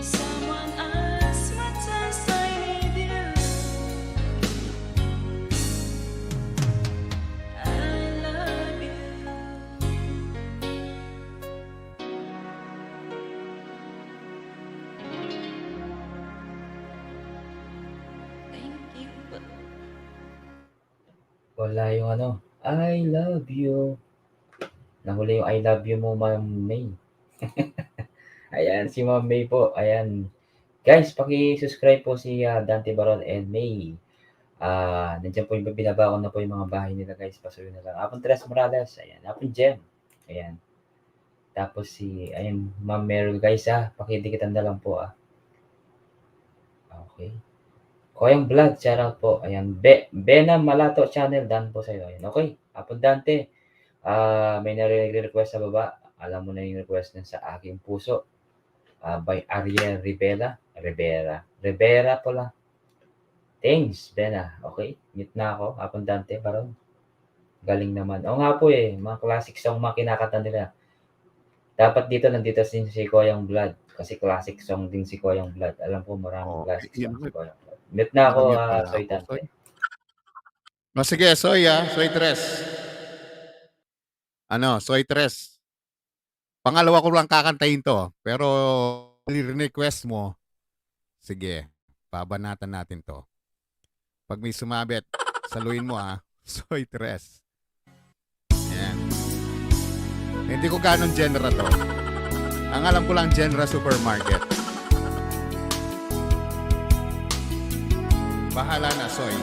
Someone asked what else I need you. I love you. Thank you. Wala yung I love you. Nahuli yung I love you mo, Ma'am May. Ayan, si Ma'am May po. Ayan. Guys, paki-subscribe po si Dante Baron and May. Nandiyan po yung binaba ko na po yung mga bahay nila guys. Pasuyo na lang. Apon Tres Morales. Ayan. Apon Jem. Ayan. Tapos ayan, Ma'am Meryl guys pakidikitan na lang po Okay. Koyang Vlog, shoutout po. Ayan. Bena Malato Channel, done po sa'yo. Ayan. Okay. Apon Dante. May nare-request sa baba. Alam mo na yung request na sa aking puso. By Ariel Rivera pala. Thanks, Bena. Okay. Mute na ako. Apon Dante, Baron. Galing naman. Oo nga po mga classic song mga kinakanta nila. Dapat nandito si Koyang Blood. Kasi classic song din si Koyang Blood. Alam ko maraming classic yun song si nga. Koyang Blood. Mute na ako, Mute pala Soy ako, Dante. Soy. Sige, Soy Soy Tres. Soy Tres. Pangalawa ko lang kakantahin to. Pero request mo, sige, babanatan natin to. Pag may sumabit, saluin mo Soy Tres. Yan. Hindi ko ganong genre to. Ang alam ko lang genre supermarket. Bahala na, Soy.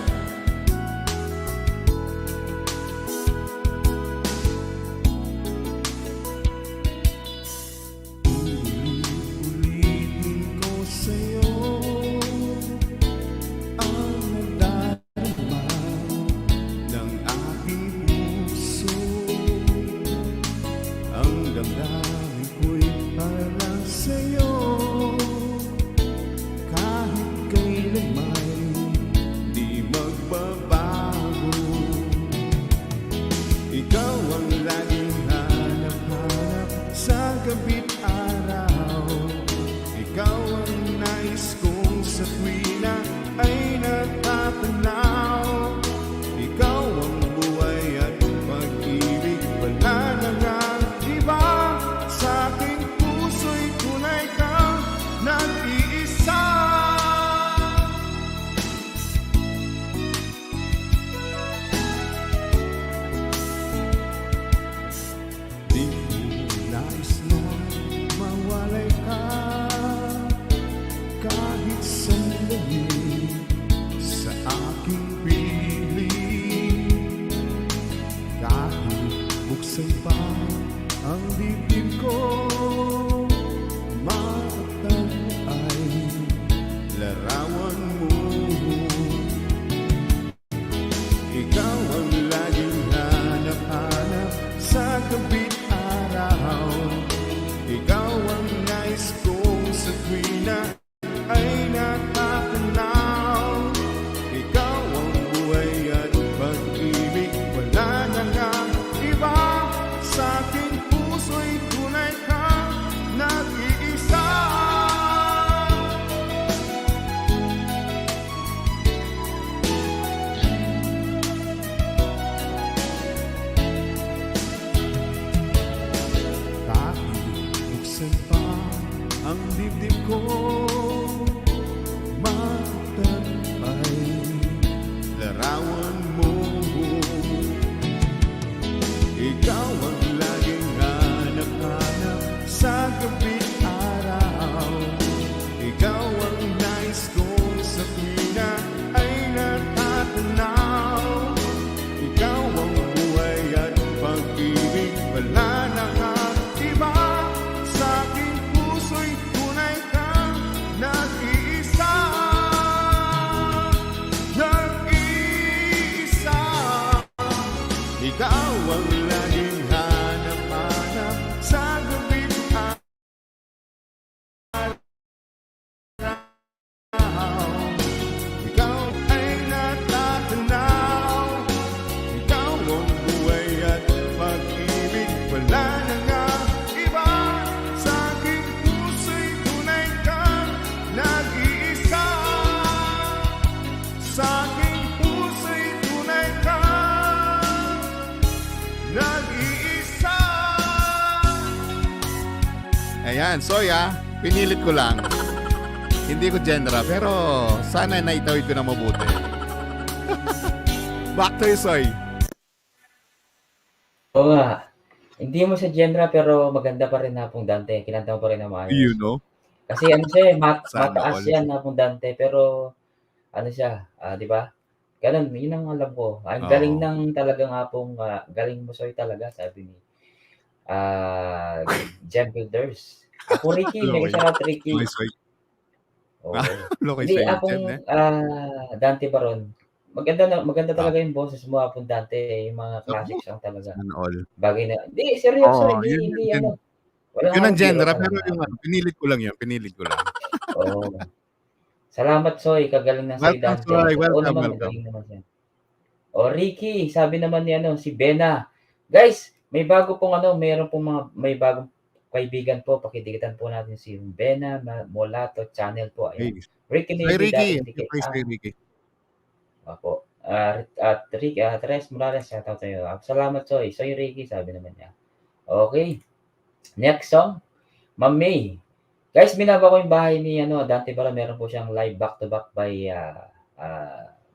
Ulitin ko sa'yo ang nadarama ng aking puso. Ang damdamin ko'y para sa'yo. Kahit kailanman di magbabago. Ikaw ang laging hanap-hanap sa gabi't araw. Ikaw ang nais kong sa tuwina ay natatanaw. Ikaw ang buhay at pag-ibig, wala na nga iba. Sa aking puso'y tunay kang nag-iisa. Di ko nais na mawalay ka kahit sandali sa aking piling. Kahit buksan pa ang dibdib ko, matatag ay larawan mo. Ikaw ang laging hanap-hanap sa gabi't araw. Ikaw ang nais kong sa tuwina ay natatanaw. Ikaw ang buhay at pag-ibig, wala na nga iba. Sa aking puso'y tunay kang nag-iisa. Kahit buksan pa ang dibdib ko, matatag ay larawan mo. Ikaw ang laging hanap-hanap sa gabi't araw. Ikaw ang nais kong sa tuwina ay natatanaw. Ikaw ang buhay at pag-ibig, wala na nga iba. Sa aking puso'y tunay kang nag-iisa. Nag-iisa. Ikaw ang laging hanap-hanap sa gabi't araw. Ikaw ay natatanaw. Ikaw ang buhay at pag-ibig, wala na nga iba. Sa aking puso'y tunay kang nag-iisa. Sa aking puso'y tunay kang nag-iisa. Ayan, Soy pinilit ko lang. Hindi ko genre, pero sana naitawid ko na mabuti. Back to you, Soy. Oo nga. Hindi mo siya genre pero maganda pa rin Hapong Dante, kinanta mo pa rin ng You maayos. know? Kasi ano siya, Sana mataas all. yan Hapong Dante pero ano siya, 'di ba? Gano'n, 'yun ang alam ko. Ang galing Oo. ng talagang Hapong, galing mo Soy talaga sabi ni, ah, Jem Builders. Apong Ricky, mega Lokey. shoutout Ricky. Lokey Oo. Lokey Hindi, sa'yo, Jem, Apong, eh. Dante Baron, maganda Ah, talaga yung boses mo Hapong Dante, yung mga naku, classic song talaga. sana all. Bagay na hindi, seryoso, Oo, hindi hindi yun ano, walang yun ang halong biro genre pero talaga yung ano, Hapong pinilid ko lang yun, pinilid ko lang. oo. Salamat Soy, kagaling ng Soy Welcome, Dante. Soy. Totoo Welcome, naman, welcome. magaling naman siya. O Ricky, sabi naman ni ano, si Bena. Guys, may bago pong ano, meron pong may bagong kaibigan po. Pakidikitan po natin si Bena Molato channel po. Ayan. Hey, Ricky Soy Navy Ricky. dating Happy dikit. praise kay Ricky. Opo. At Rick, Tres Morales, shoutout sa'yo. Salamat, Soy. Soy Ricky, sabi naman niya. Okay. Next song, Ma'am May. Guys, binaba ko yung bahay ni ano, Dante Baron. Meron po siyang live back-to-back by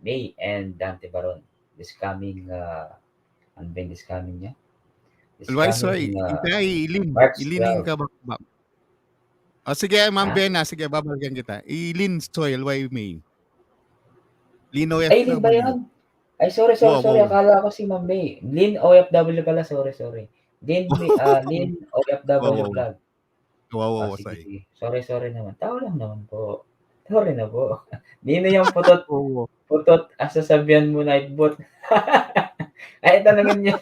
May and Dante Baron. This coming, ano ba yung this coming niya? This Alright, Soy. coming Hintay, March ilinin 12. ka ba? O sige, Ma'am Ha? Bena, sige, babalikan kita. Ilin, Soy, LY May. Lino Ay, Lin ba FW. yan? Ay, sorry, sorry, Wow, sorry. wow. Akala ko si Ma'am May. Lin OFW pala. Sorry, sorry. Lin Wow, OFW wow. vlog. Wow, wow, Sige, Soy. sige. Sorry, sorry naman. Tao lang naman po. Sorry na po. Di na yung putot, Wow, wow. putot, sasabihan mo nightbot. Ay, tanongin niya.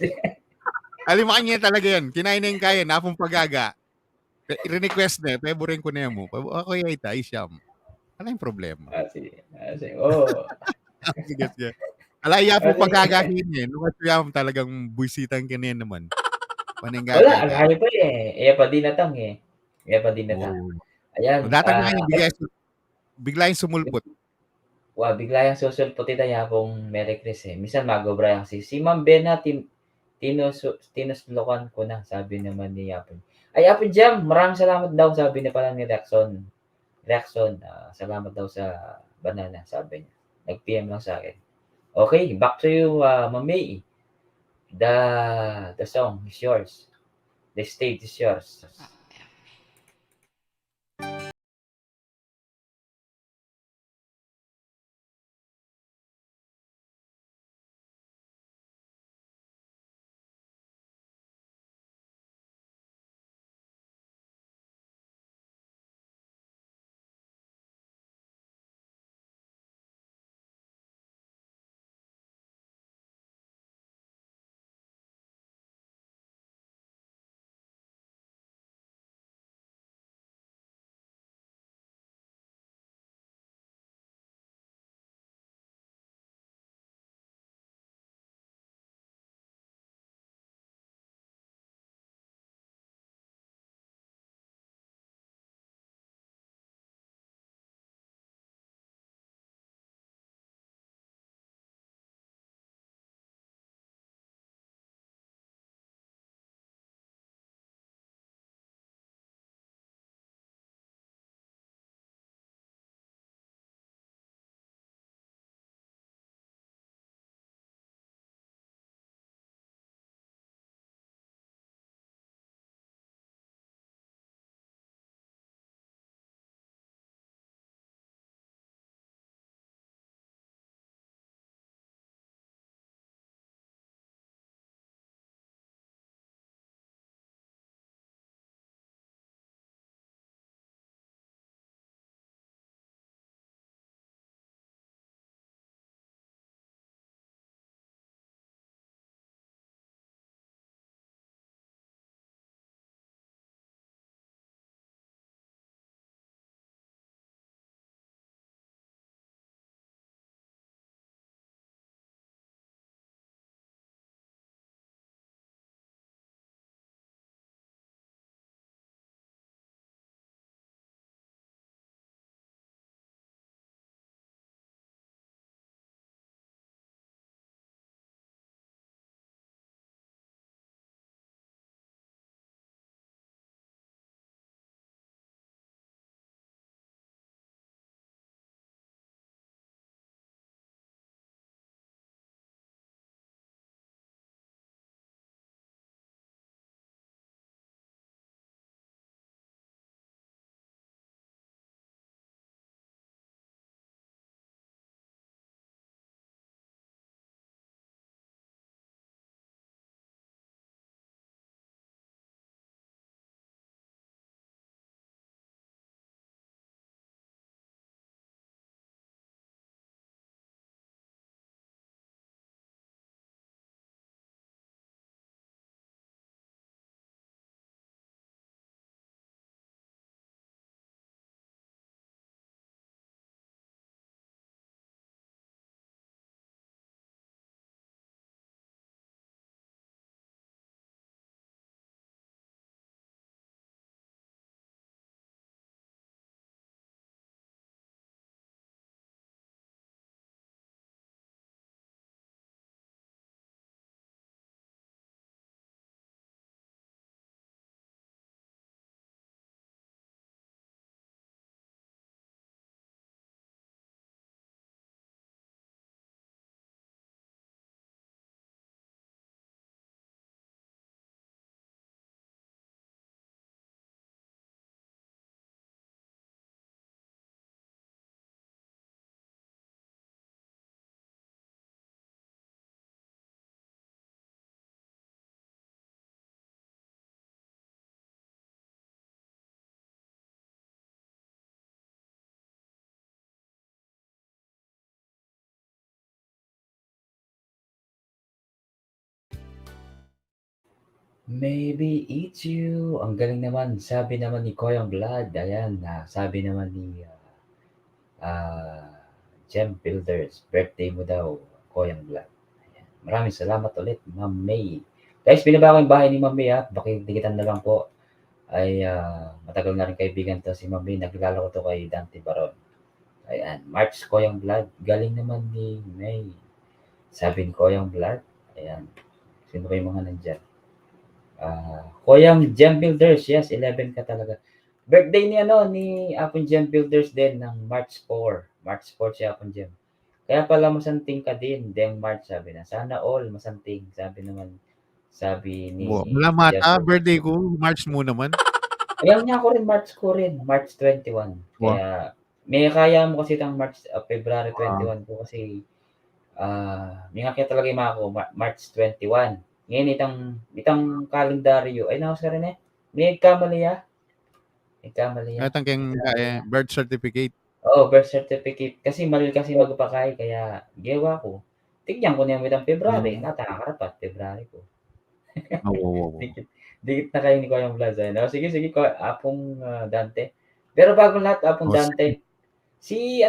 Alimakan niya talaga yan. Kinain na yung kaya, napong pagaga. Request na, favorin ko na yan mo. Ako yung ita, isyam. Ano yung problema? Sige. Sige. Oh. Sige, sige. Alaya po Sige. pagagahin eh. Nung at yung talagang buisitan ka na naman. Wala, Paninggaga ang ka. layo pa eh. Iya pa dinatang eh. Iya pa dinatang. Oo. Ayan, Datang na yung bigla yung sumulpot. bigla yang susulputin niya kung Merry Chris eh. Minsan magobra yang si Ma'am Bena tinuslokan ko na, sabi naman ni Yapon. Ay, Yapon Jam, maraming salamat daw, sabi niya pala ni Rexon. Rexon, salamat daw sa banana, sabi niya. Nag-PM lang sa akin. Okay, back to you, Ma'am May. The song is yours. The stage is yours. Maybe it's you. Ang galing naman. Sabi naman ni Koyang Blood. Ayan, sabi naman ni Gem Builders. Birthday mo daw, Koyang Blood. Ayan. Maraming salamat ulit, Ma'am May. Guys, binaba ko yung bahay ni Ma'am May ha. Bakidikitan na lang po. Ay matagal na rin kaibigan to si Ma'am May. Nakilala ko to kay Dante Baron. Ayan, March Koyang Blood. Galing naman ni May. Sabi ni Koyang Blood. Ayan. Sino ba yung mga nandyan? Koyang Gem Builders. Yes, 11 ka talaga. Birthday ni Apon Gem Builders din ng March 4. March 4 si Apon Gem. Kaya pala masanting ka din. Deng March sabi na. Sana all masanting. Sabi ni Wala mata, birthday ko, March mo naman. Ayan niya ako rin, March 21. Kaya, may kaya mo kasi itang February 21 ko kasi, may kaya talaga yung mga ako, March 21. Ngayon, itang kalendaryo, ay nakas ka rin eh. May kamaliya. Natang kang birth certificate. Oo, birth certificate. Kasi mali kasi magpakay, kaya gawa ko. Tignan ko niya mo itang February. Natakakarapat, February ko. Oo. Dikit na kayo ni Koyang Vlogs. Sige, Apong Dante. Pero bago lahat, Apong Dante. Si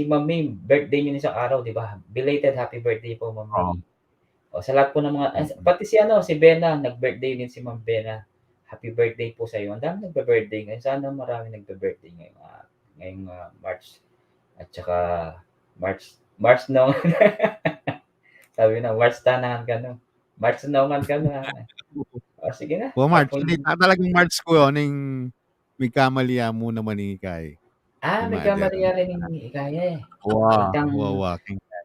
Ma'am May, birthday niyo isang araw, di ba? Belated happy birthday po, Ma'am May. Sa lahat po ng mga, pati si Bena, nag-birthday din si Ma'am Bena. Happy birthday po sa iyo. Ang dami nagbe-birthday ngayon. Sana marami nagbe-birthday ngayong March. At saka March na. Sabi na, March tanahan ka no. March naman ka na. Sige na. March. Talagang March ko yun. May kamaliya mo naman ni Ikay. May kamaliya rin ni Ikay eh. Wow.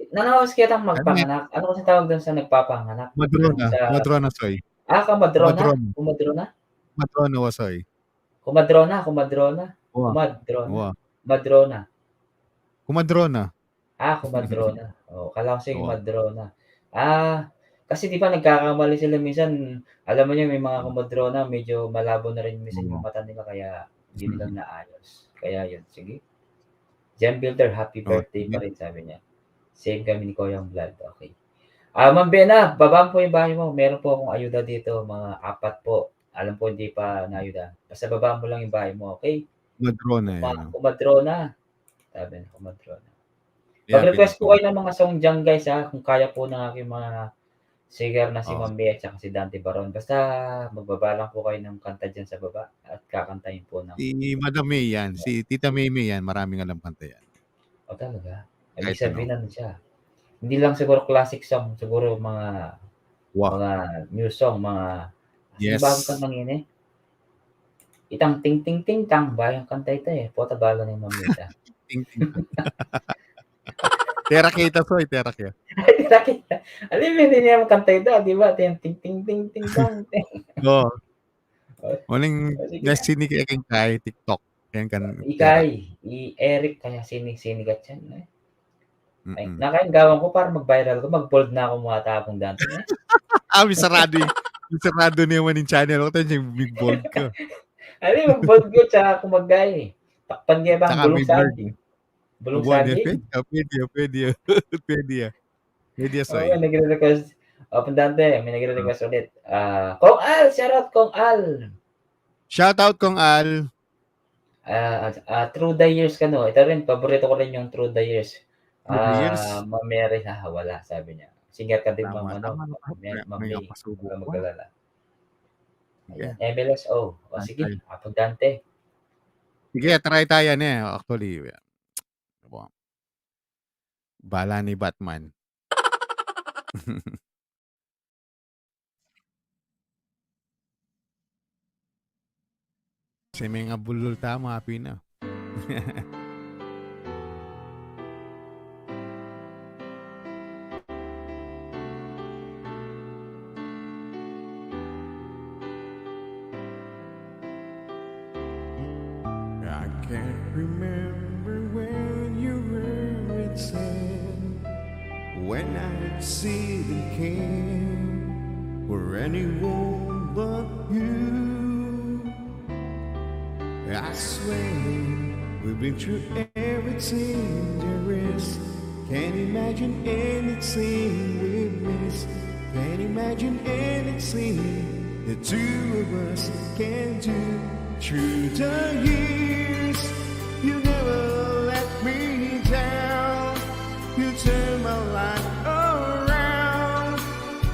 Nanawas kaya tang magpanganak. Ano kasi tawag doon sa nagpapanganak? Madrona, soy. Kumadrona? Madrona, wasoy. Kumadrona. Kumadrona. Kumadrona. Kala ko siya kumadrona. Kasi di ba nagkakamali sila minsan, alam mo niyo may mga kumadrona, medyo malabo na rin minsan yung mata nila kaya hindi nila naayos. Kaya yun, sige. Gem Builder, happy birthday pa rin sabi niya. Same kami ni Koyang Blood. Okay. Ma'am Bena, babaan po yung bahay mo. Meron po akong ayuda dito, mga 4 po. Alam po hindi pa naayuda. Basta babaan mo lang yung bahay mo, okay? Kumadrona. Sabi na, kumadrona. Pag-request po kayo ng mga song dyan guys kung kaya po ng aking mga singer na si Ma'am Bea at si Dante Baron. Basta magbaba lang po kayo ng kanta dyan sa baba at kakantahin po ng... Si Madam May yan. Si Tita May yan. Maraming alam kanta yan. Talaga? Ibig sabihin na siya. Hindi lang siguro classic song. Siguro mga new song. Yes. Bago kang nangin Itang ting ting ting tang ba yung kanta ito Pota balo ni Ma'am Bea. Ting ting. Terakita soy, terakita. Alam mo, hindi niya makanta ito, di ba? Ting ting ting ting ting tang. Muling nasinig aking kay TikTok. Yan kan. Ikay, Eric kaya sinigat yan. Nakain gawin ko para mag-viral ko, mag-bold na ako mga tapong Dante. Misarado naman yung channel ko. Tayo yung big bold ko. Mag-bold ko, tsaka kumagay. Takpan niya ba ang bulong saging? Bulong saging? Pwede. Soy. Nagre-request. Dante, may nagre-request ulit. Kong Al! Shoutout Kong Al! Shoutout Kong Al! Through the Years ka no. Ito rin, paborito ko rin yung Through the Years. Mameri wala, sabi niya. Singer ka din mga Mameri. Magkalala. MLSO. Sige, Apong Dante. Sige, try tayo actually. Bala ni Batman. Kasi may nga bulol tama, happy na. I can't remember when you were it said, when I see the king or anyone but you. I swear we've been through everything there is. Can't imagine anything we miss. Can't imagine anything the two of us can do. Through the years, you never let me down. You turn my life around.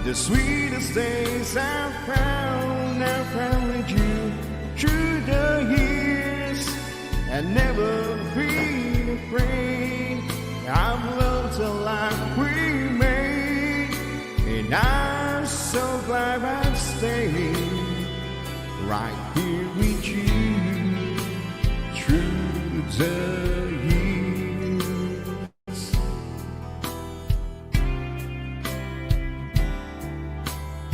The sweetest days I found with you. Through the years, I've never been afraid. I've loved the life we made, and I'm so glad I stayed right here with you through the years.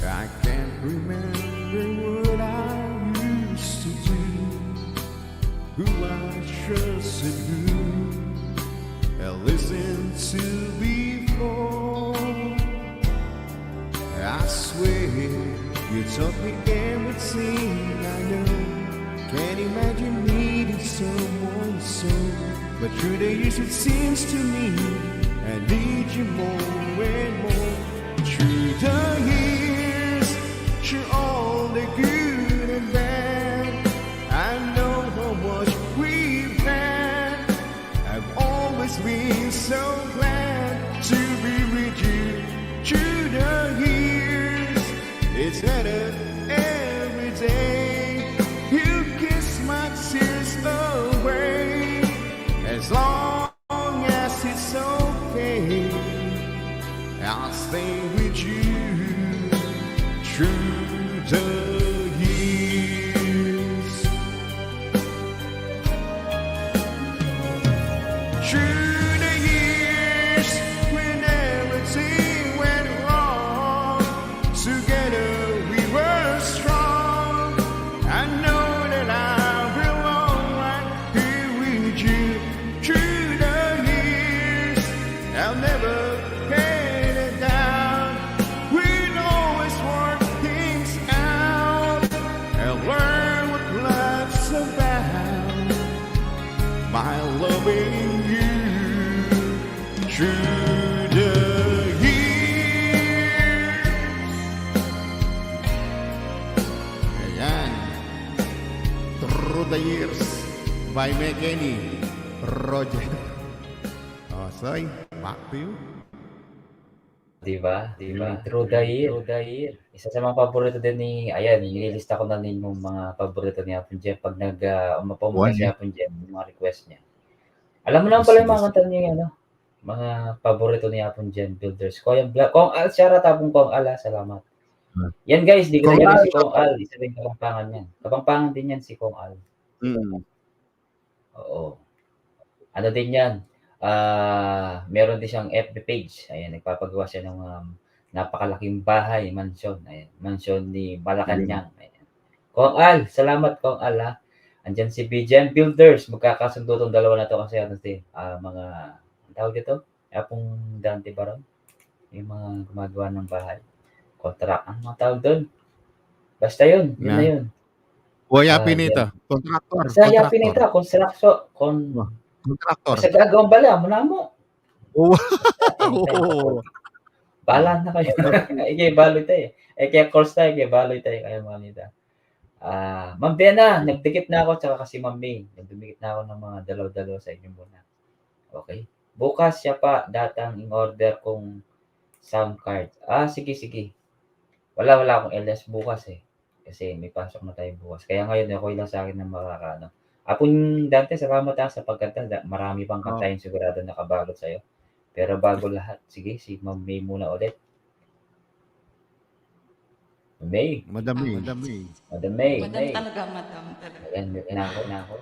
I can't remember what I used to do, who I trusted, who I listened to before. I swear you taught me everything I know. Can't imagine needing someone so, but through the years it seems to me I need you more and more. Through the years, through all the good and bad, I know how much we've had. I've always been so glad to be with you through the years. It's better every day. You kiss my tears away. As long as it's okay, I'll stay with you through the years. Through the years, when everything went wrong, together we were strong. I know that I belong right here with you. Through the years, I'll never get it down. We'll always work things out and learn what life's about by loving you through the years. Ayan. Through the years by McKenny Roger. Oh, Soy, back to you. Diba? Diba? Through the year. Through the year. Isa sa mga paborito din ni, ayan, nililista ko na din yung mga paborito ni Apon Jeff pag pumunta si Why? Apon Jeff, yung mga request niya. Alam mo naman pala yung Sige, mga kanta niya, ano, mga paborito ni Apon Jen Builders. Kong Al, shoutout Apon Kong Al, salamat. Ah. Yan guys, di ko Kong na Al, si Kong Al, isa din Kapampangan yan. Kapampangan din yan si Kong Al. Mm. Oo. Ano din yan, meron din siyang FB page. Ayan, nagpapagawa siya ng napakalaking bahay, mansion. Ayan, mansion ni Malacanang. Ayan. Kong Al, salamat Kong Al ha. Andyan si BGN Builders, magkakasundo tong dalawa na to kasi ano mga, ang tawag dito? Apong Dante Baron, yung mga gumagawa ng bahay. Ang mga tawag doon. Basta yun na yun. Yapi Yan. nito. Contractor. Basta yapi nito, construction, Contractor. basta gagawang bala, muna mo. Oo. Bahala na kayo. Ikay baloy tayo. Kaya course tayo, kaya baloy tayo, kaya manita. Ma'am Bena, nagdikit na ako, tsaka kasi Ma'am May, nagdumikit na ako ng mga dalaw-dalaw sa inyo muna. Okay? Bukas siya pa datang in order kong sound card. Sige. Wala akong LS bukas eh. Kasi may pasok na tayo bukas. Kaya ngayon, okay lang sa akin na makakaano. Apon Dante, salamat sa pagkanta. Marami pang kantahin sigurado nakabalot sa'yo. Pero bago lahat, sige, si Ma'am May muna ulit. May. Madam May. Madam talaga, madam talaga. Ayan, na ako.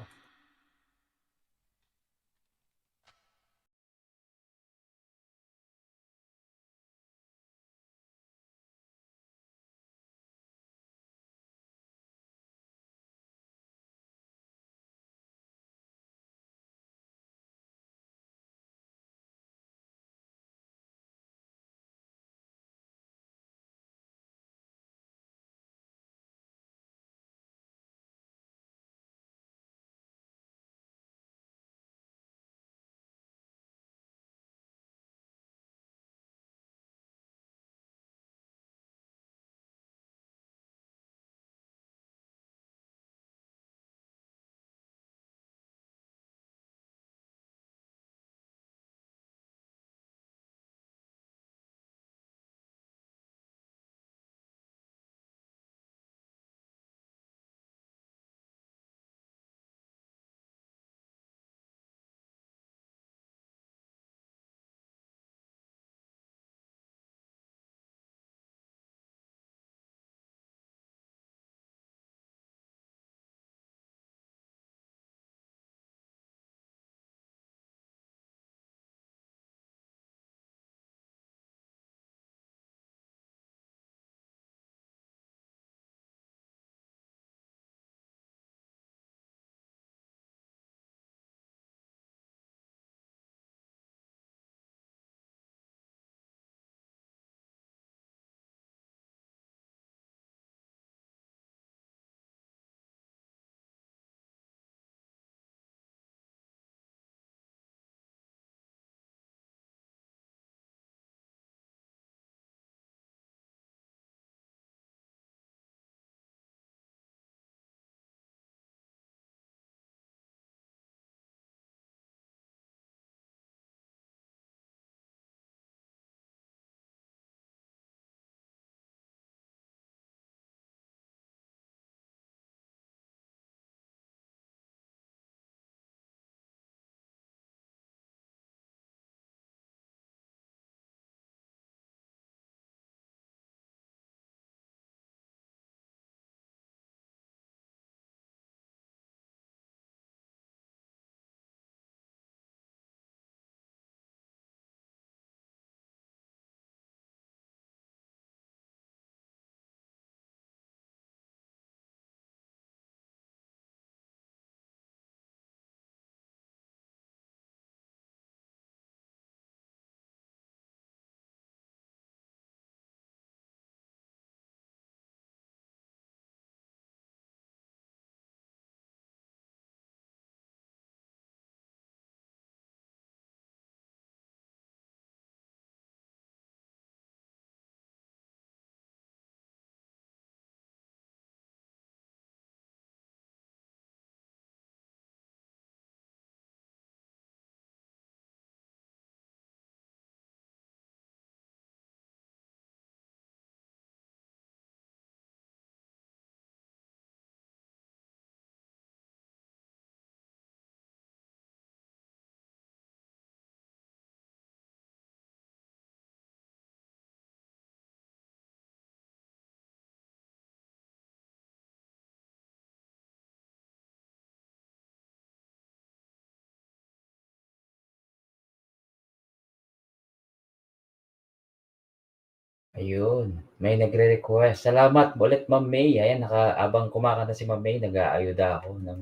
Ayun, may nagre-request. Salamat ulit, Ma'am May. Ayan, habang kumakanta si Ma'am May, nag-aayuda ako ng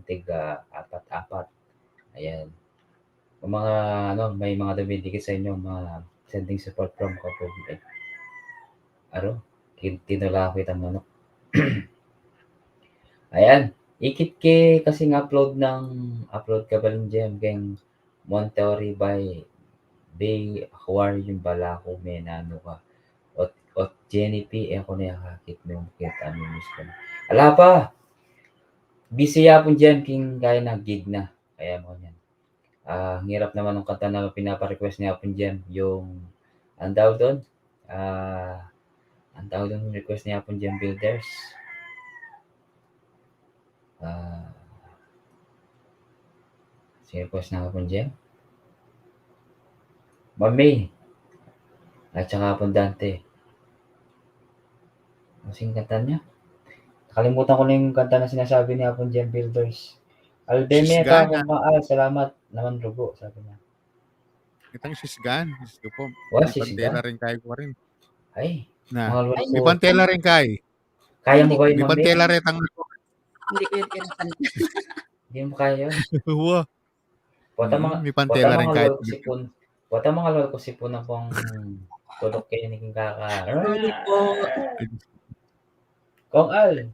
apat-apat. Ayan. Kung mga may mga dumidikit sa inyo, mga sending support from Kapog. Tinula ko itang manok. Ayan. Ikit kasing upload ka ba rin dyan keng Monteori by Bay Aquarium Balako Menano ka. Ot Jenny P. Ako na yakakit nung kita mo mismo. Ala pa! Busy yapon dyan king kaya na gig na. Kaya mo yan. Ang hirap naman ng kanta na pinapa-request niya po dyan. Yung, ang tawag doon? Ang tawag doon request niya po dyan, Builders. Si request na po dyan. Mami. At saka po Dante. Masing kanta niya. Nakalimutan ko na yung kanta na sinasabi niya po dyan, Builders. Aldemeta, kung maal, salamat naman Rugo, sabi niya. Itang sisgan. Gusto po. What, May pantela rin kayo ko rin. Ay, Na. mga lolo May ko. pantela rin kayo. Kaya mo ba yun, May Mami? pantela rin ang Hindi ko yun kinakanta. Hindi mo kaya yun. Wow. May pantela rin kayo. Wata mga lolo ko sipon na pong tulok kayo ni King Kaka. Sorry po. Kong Al.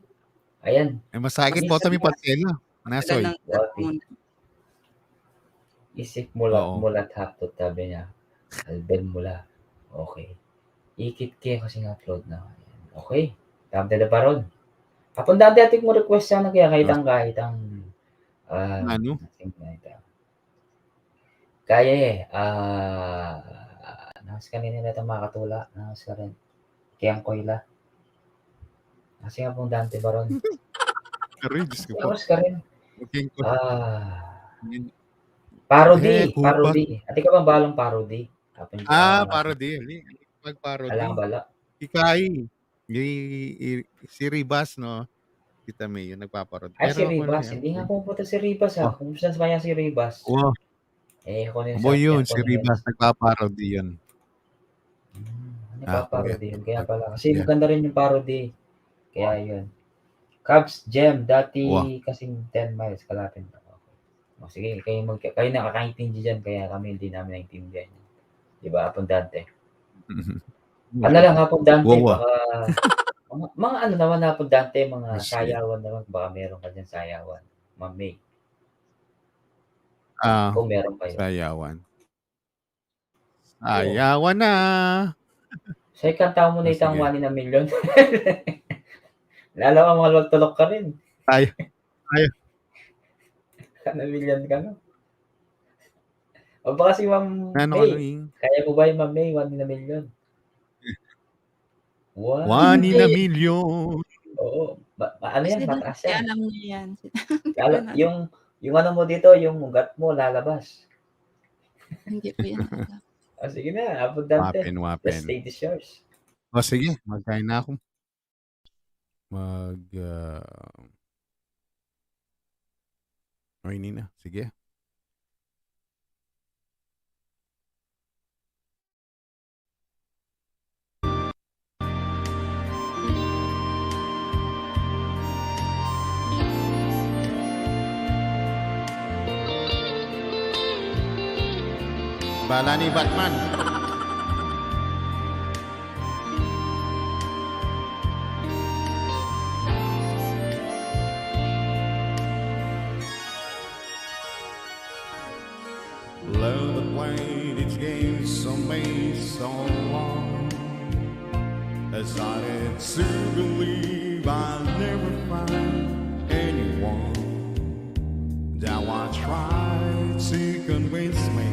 Ayan. Masakit po may pantela. Nasoy. Wala nang muna. Isip mula Oo. mulat haptot tabi niya. Alben mula. Okay. Ikit kayo kasi upload na. Ayan. Okay. Tamte na pa ron. Kapag dati atik mo request sana kaya kahit ang Ano? kaya nahas ka rin nila makatula. Nahas ka rin. Kaya ang koyla. Kasi nga pong Dante Baron. Aray, Diyos ko po. Nahas ka rin. Okay. Parody. Kupa. Parody. Ati ka bang balong parody? Parody. Mag-parody. Alang bala. Ikay. Si Ribas, no? Kita may yun, nagpaparod. Ay, si Ribas. Hindi nga pumunta si Ribas, ha? Kung saan ba yan si Ribas? Wow. Ako na Boy yun, si Ribas, nagpaparody yun. Nagpaparody yun. Kaya pala. Kasi maganda rin yung parody. Kaya yun. Cubs Gem, dati kasing 10 miles kalapin. Sige, kayo nakakaintindi dyan, kaya kami hindi namin naintindihan. Diba, Apundante? Ano lang, Apundante, mga ano naman, Apundante, mga sayawan naman, baka meron ka dyan sayawan. Ma'am May. Kung meron kayo. Sayawan. Sayawan na. Sa'yo, kanta mo na itang 1 in a million. Lalo ka mga tulok ka rin. Ay. Na million ka, no? O baka si Ma'am May. Kaya mo ba yung Ma'am May, 1 in a million? 1 in a million. Oo. Ano yan? Mataas yan. Alam niya yan. Yung ano mo dito, yung ugat mo, lalabas. Hindi po yan. Sige na, Abundante. Wapen. The stage is yours. Sige, magkain na ako. Ini na. Sige. Bala ni Batman. Love that played its game so long. I started to believe I'll never find anyone. Now I try to convince me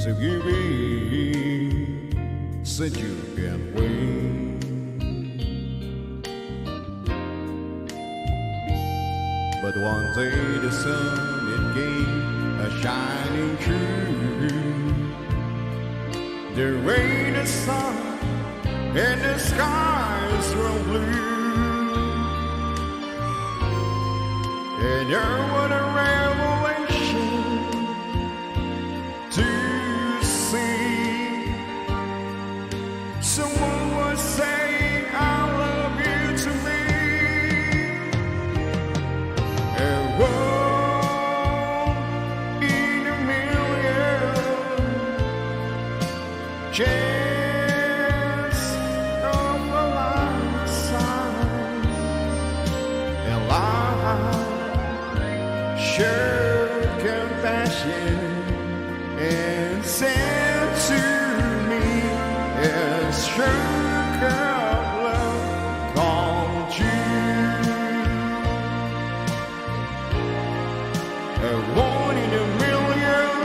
to give in, said you can win. But one day the sun it gave a shining true. The rain is sun and the skies were blue. And what a revelation to see. Someone was saying compassion and said to me, a stroke of love called you. A one in a million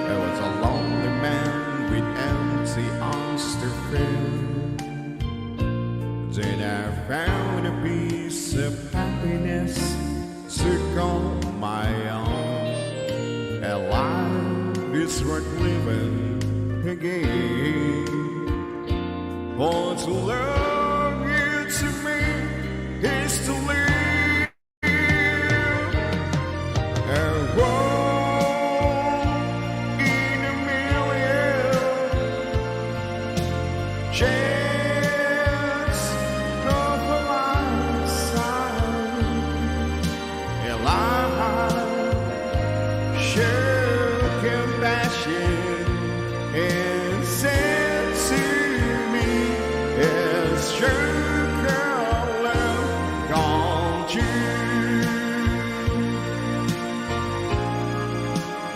I was a lonely man with empty arms to fill. Then I found a piece of happiness to call my own. And life is worth living again. For to love you to me is to live. A one in a million chance of a lifetime. And life showed compassion and said to me, as stroke of love called you.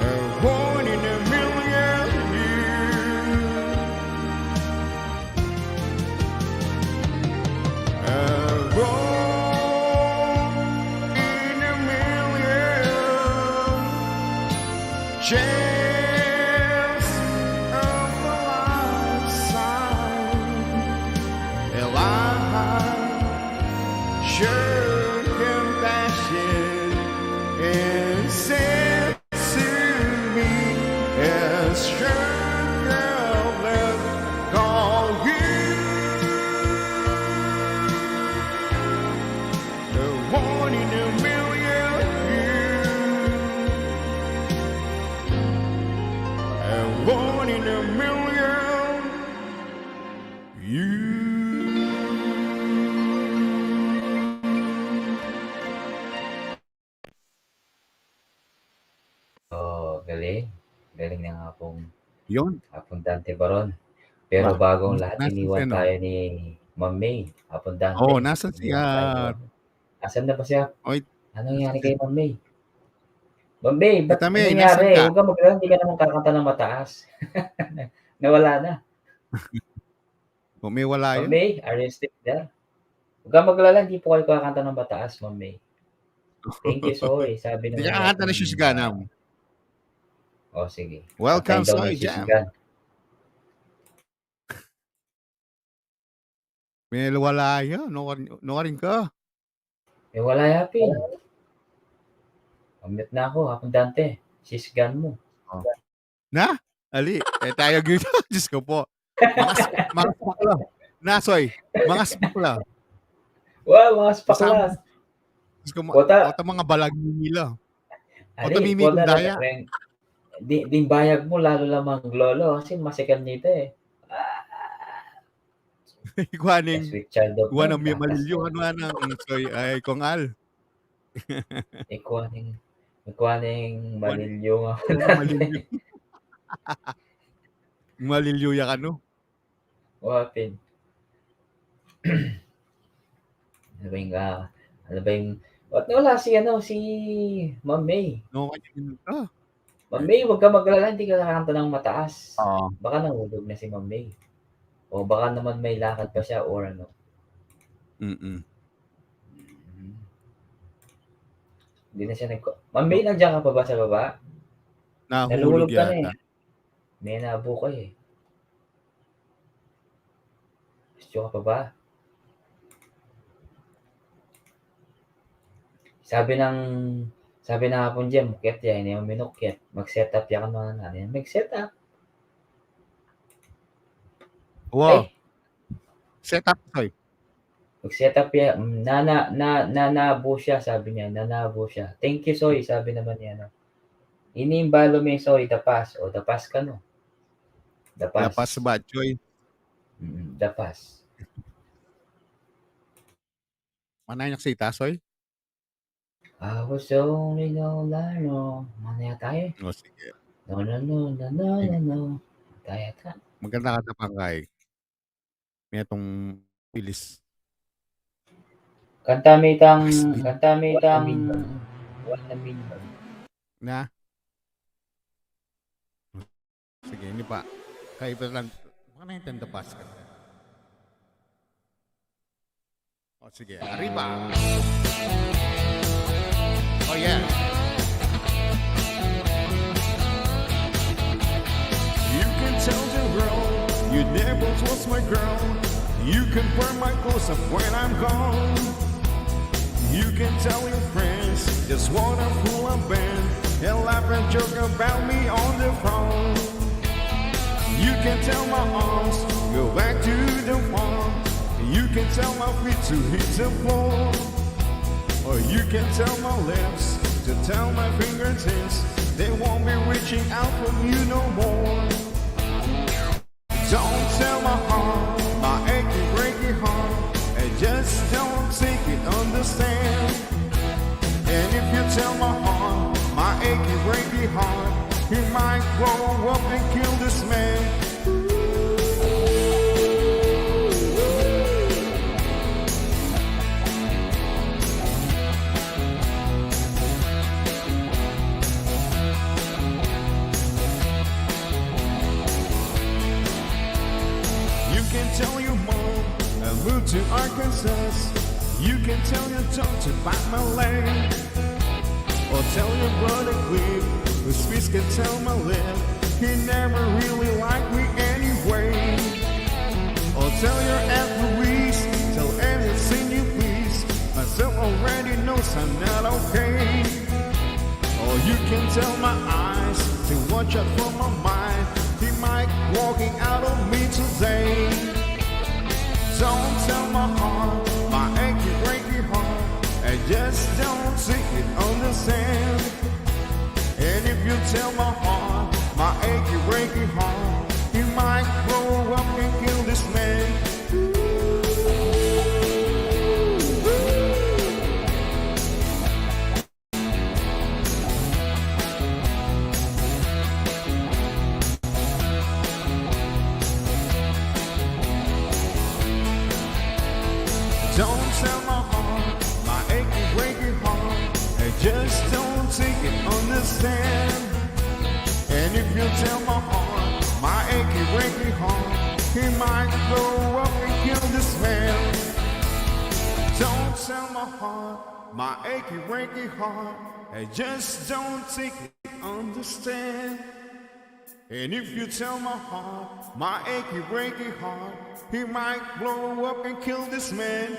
A one in a million a one in a million chance of a lifetime. And life showed compassion and said to me, as stroke of love called you. A one in a million a one in a million you. Oh, galing. Galing na nga pong Yun. Dante Baron. Pero Ba, bagong lahat, nasan si iniwan ano? tayo ni Ma'am May. Dante. Oo, nasan si Iniwan tayo. Asan na ba siya? Oy, Anong nangyari kay Ma'am May? Ma'am May, ba't Tita May, anong nasan nangyari? ka? Huwag ka mag-alala, hindi ka naman kakanta ng mataas. Nawala na. Wala Ma'am yun. May, are you still there? Huwag ka mag-alala, hindi po kayo kakanta ng mataas, Ma'am May. Thank you, Soy. Sabi Hindi naman ka kakanta na natin, Shusganam. oh, sige. Welcome, Kantahin daw Soy ni Jam. Sisgan. May wala yun. No ka rin ka. Eh, wala yapin. Pamit na ako, Dante. Sisgan mo. Na? Ali, tayo dito. Diyos ko po. Mga spakla. Nasoy, mga spakla. Wow, mga spaklas. Diyos ko, Kota. mga balag nila. Ali, Mimi kung daya. Din bayag mo, lalo lamang lolo. Kasi masikan nito eh. Ikuaning, Sweet child of ikuanang mine, may malilyo. Ano ng soy, ay, kong al. Ikuaning malilyo nga. Malilyo. Malilyo ya ka, no? Wapin. Ano ba yung, ba't wala si Ma'am May? No, kanyan ka. Ma'am May, huwag ka mag-alala, hindi ka kakanta ng mataas. Oo. Baka nahulog na si Ma'am May. O baka naman may lakad pa siya or ano. Hindi na siya Ma'am May, nandiyan ka pa ba sa baba? Nahulog ka na yata. May nabo ka eh. Gusto ka pa ba? Sabi ng hapon dyan, mukyat yan, hindi mo minukyat. Mag-set up yan ka na. Mag-set up. Wow. Set up, soy. Mag-set up yan. Nanabo siya, sabi niya. Nanabo siya. Thank you, Soy, sabi naman niya. No? Inimbalo mo yung Soy, dapas. O, dapas ka, no? Dapas ba, Choy? Dapas. Manayak sa itasoy? I was only no lano. Manaya tayo. O, sige. No. Tayo ta. Maganda ka na pangkay. May itong bilis. Kantamitang Asbin. kantamitang Wanamin. Na? Sige, ini pa. Kaiba lang. Baka naintendo Pascal. O sige, arriba. Oh yeah. You can tell the world you never was my girl. You can burn my clothes up when I'm gone. You can tell your friends just what a fool I've been and laugh and joke about me on the phone. You can tell my arms go back to the farm. You can tell my feet to hit the floor. Or you can tell my lips to tell my fingertips they won't be reaching out from you no more. Don't tell my heart, my achy, breaky heart, and just don't think it, understand. And if you tell my heart, my achy, breaky heart, he might grow up and kill this man. You can tell your mom I moved to Arkansas. You can tell your dog to bite my leg. Or tell your brother Cliff, whose speech can tell my lip, he never really liked me anyway. Or tell your Aunt Louise, tell anything you please, myself already knows I'm not okay. Or you can tell my eyes to watch out for my mind, he might walking out on me today. Don't tell my heart, my achy, breaky heart, I just don't think it, understand. And if you tell my heart, my achy, breaky heart, he might grow up and kill this man. Don't tell my heart, my achy, breaky heart, I just don't think it, understand. And if you tell my heart, my achy, breaky heart, he might grow up and kill this man. Don't tell my heart, my achy, breaky heart, I just don't think it, understand. And if you tell my heart, my achy, breaky heart, he might blow up and kill this man.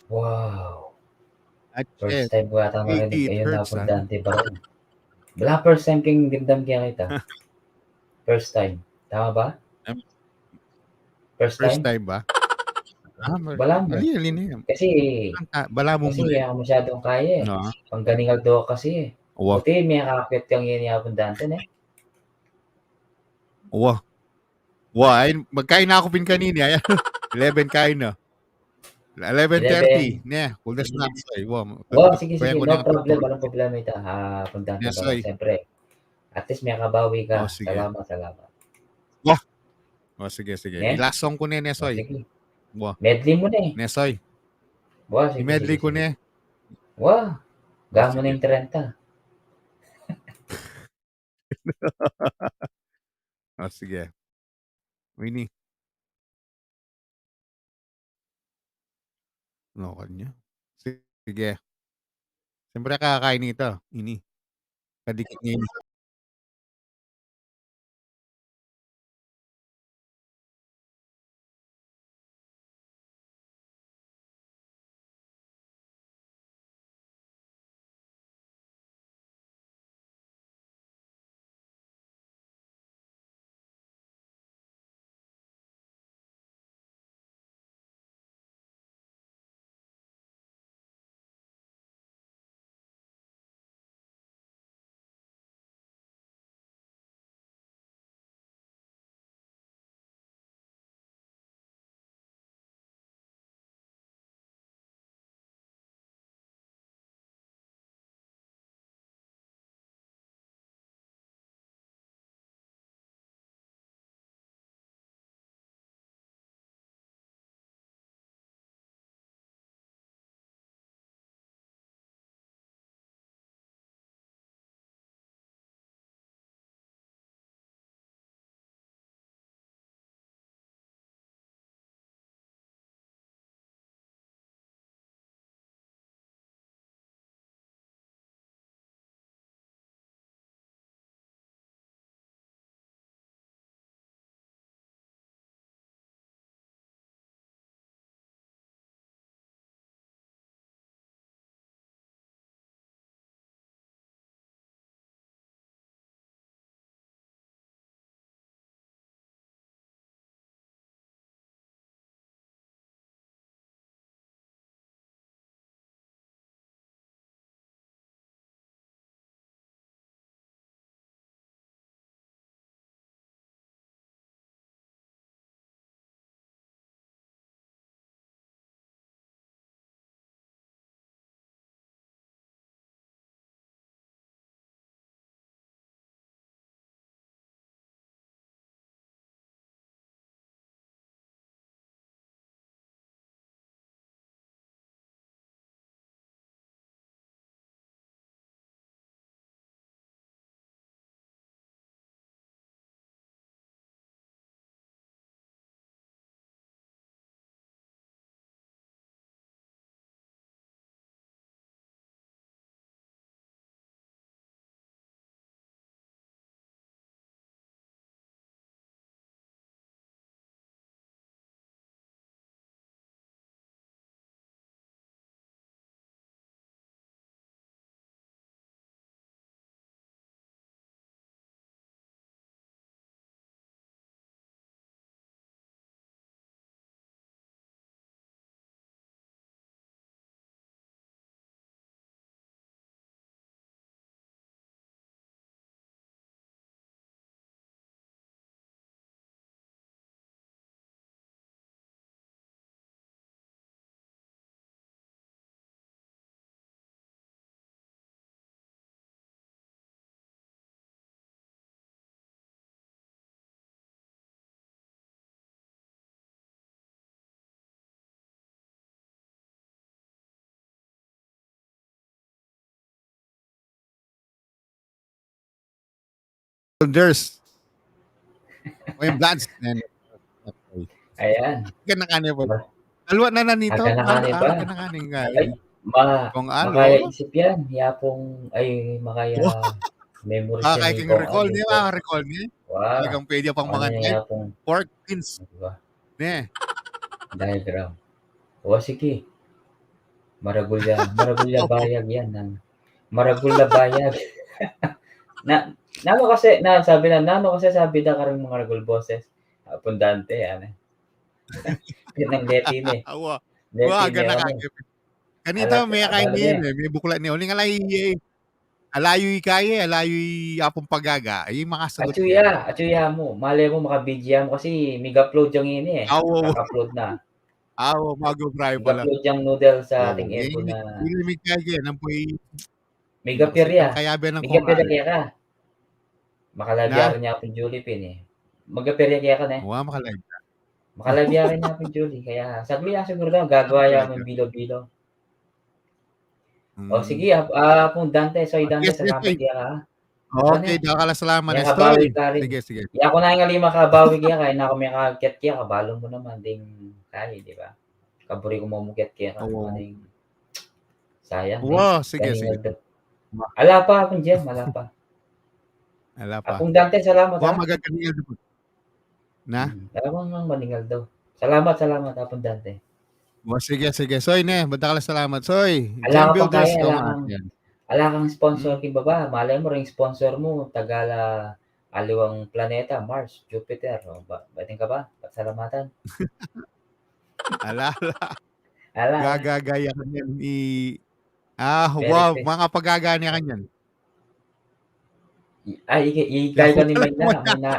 Wow! At First yes, time ko yatang AD, narinig it ngayon na hurts, son. Abundante Baron. Wala first time king dimdam kaya kita. First time. Tama ba? Um, First First time? time ba? Wala mo. Alin yan. Kasi, Bala mo kasi muna hindi ako masyadong kaya eh. No? Pangganingal daw kasi eh. Wow. Buti may kakakit kang yun ni Abundante eh. Wow. Wow, ay, magkain na ako pin kanina. Ayan. 11 kain na. 11:30. Ne, kuldas na ako. Wow. Wow, sige, Kuya sige. ko No na ang problem. pagtulog. Walang problema ito. Abundante Yes, Baron. oy. Siyempre. At least may kabawi Oh, ka. sige. Salamat, salamat. Oh, sige. Ne? Last song ko na, Oh, Nesoy. sige. Wow. Medley mo na eh. Nesoy. Wow, sige, I-medley sige, ko sige. na. Wow. Gamo sige. na yung 30. Oh, sige. Winnie. Ano kanya? Sige. Siyempre kakakain nito. Ini. Kadikit niya yun. Builders. O yung Bloods. Ayan. Kanakanin po. Alwa na nanito. Agkanakanin ba? Kanakanin nga. Ay, Kung makaya ano. isip yan. Yapong, ay, makaya memory siya ni Kakaking Kong recall Al. niya. Recall niya. Wow. Talagang pwede pang Ano mga niya type. yapong, Pork beans. diba? Ne. Diagram. O, sige. Maragulya bayag yan. Maragulya bayag. Nano kasi sabi na karong mga ragul boses. Abundante ano. Pinang Leti ni. Awa. Leti ni Gana ano. kagip. Kanita may kain niya. May buklat niya. Uling alay. Alayoy kaya. Alayoy apong pagaga. Ay makasagot niya. Atsuya mo. Malay mo makabidya mo kasi mig-upload yung ini eh. Awo. Kaka-upload na. Awo. Mag-upray pala. Mig-upload yung noodle sa ating info na. Ilimig kaya. Nampoy. Mig-apirya. Kaya ng Mig-apirya kung kaya ka. Makalabya rin niya akong Julie Pin eh. Mag-apirya kaya ka na eh. Wow, makalay. Makalabya rin niya akong Julie. Kaya sagli yan siguro daw. Gagawa yan ng bilo-bilo. O sige, kung Dante. So, Dante, salamat kaya ka. Okay, daw kala salamat. Yan kabawi ka rin. Sige. Ako na yung alima kabawi kaya kaya na ako may kakakit kaya kabalo mo naman ding kaya, di ba? Kaburi ko mamukit kaya ka. Oo. Sayang. Wow, sige. Ala pa akong dyan, ala pa. Ala pa. Akong Dante, salamat Wow, ha. magagaling doon. Na? Alam mo maningal daw. Salamat akong Dante. Wow, sige. Soy, banda kala salamat. Soy, Ala Jam ka Builders. Ala kang sponsor king baba. Malay mo ring sponsor mo tagala aliwang planeta, Mars, Jupiter. O, bating ka ba? Pasalamatan. Ala. Ala. Gagagaya ka niyan. Wow, mga pagagaya ka niyan. Ay, ikay ka ni may na.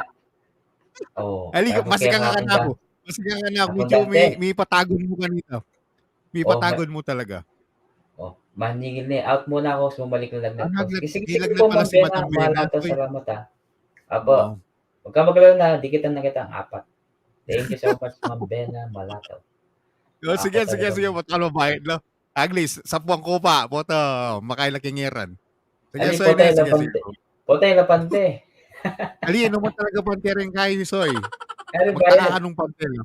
Oh, masigang ka na ako. Medyo may patagon mo kanito. May patagon mo talaga. Oh, maningil ni out muna ako, sumalik na lang. Sige po, pala si Madam Bena. Salamat ha. Apo. Huwag ka magalala, dikitan na kita ang 4. Thank you so much, Ma'am Bena Malataw. Sige. Matalo bayad lo. Aglis, sa puwang ko pa. Boto, makailakingiran. Sige, Potay na pante. Ali, ano mo talaga pante rin kayo ni Soy? Ano ba yan? Magkakaanong pante lang.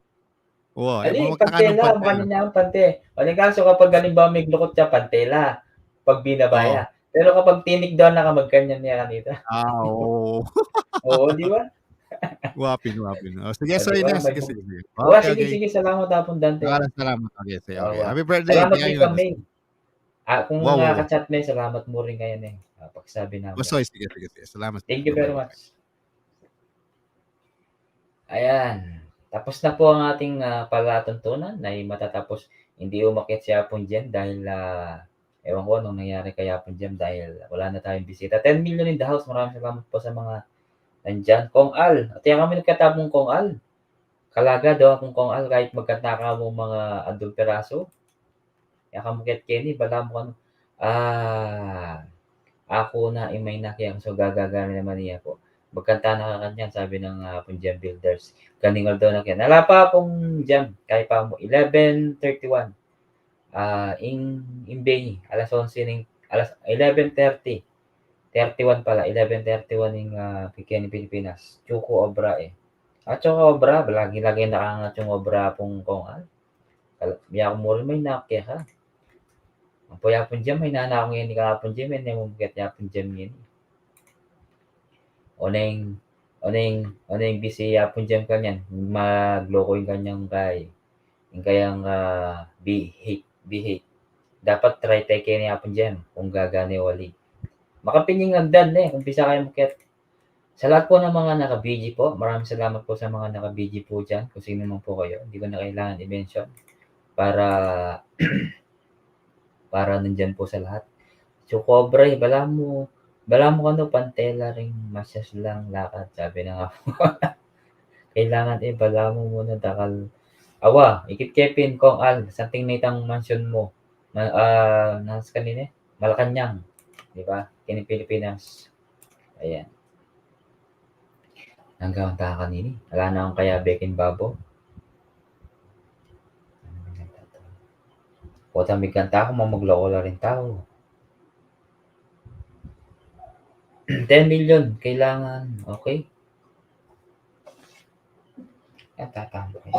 Oo, pantela. Mukha niya ang pante. O, kaso kapag halimbawa may glukot siya, pantela. Pag binabaya. Pero kapag tinik doon na ka, magkanyan niya kanita. Oo. Oo, di ba? Wapin. Sige, Soy na. Sige. Sige. Salamat hapon, Dante. Salamat. Okay. Happy birthday. Salamat din kami. Kung nakaka-chat na salamat mo rin ngayon eh. Pagsabi namin. Soy, sige. Salamat. Thank you very much. Ayan. Tapos na po ang ating palatuntunan na matatapos. Hindi umakit si Apon Jem dahil ewan ko anong nangyari kay Apon Jem dahil wala na tayong bisita. 10 million in the house. Maraming salamat po sa mga nandyan. Kong Al. At yan kami nagkatapong Kong Al. Kalaga daw akong Kong Al kahit magkataka mo mga adulteraso. Yan kamukit Kenny. Bala mo ano. Ako na may nakiyang so gagagana naman niya po. Magkanta na kanyan, sabi ng Jam Builders. Ganingal daw na kaya. Nala pa pong Jam, kaya pa mo. 11:31. In Bay, alas 11:30. 31 pala, 11:31 ng Pikeni, Pilipinas. Chuko Obra eh. Chuko Obra, lagi-lagi nakangat yung Obra pong kongal. Biya ko mo rin may nakya ka. Ang po yapon Jam, may nanakong yan ni kapon Jam, hindi mo magkat yapon Jam yan. Oneng busy yapon Jam kanyan, magloko yung kanyang kay. Yung kayang behave. Dapat try take ni yapon Jam kung gagani wali. Makapinying agdan kung pisa kayo magkat. Sa lahat po ng mga naka-BG po, maraming salamat po sa mga naka-BG po dyan, kung sino naman po kayo. Hindi ko na kailangan i-mention para nandyan po sa lahat. So, Cobra, bala mo kano, pantela ring masyas lang lakad. Sabi na nga po. Kailangan bala mo muna dakal. Awa, ikit Kevin, Kong Al, santing na itang mansion mo. Nas kanina, Malacanang. Di ba? Kini Pilipinas. Ayan. Hanggang ta kanini. Wala na akong kaya Bekin Babo. Kota may kanta ako, mamugloko la rin tao. 10 million kailangan. Okay? Tatama kayo.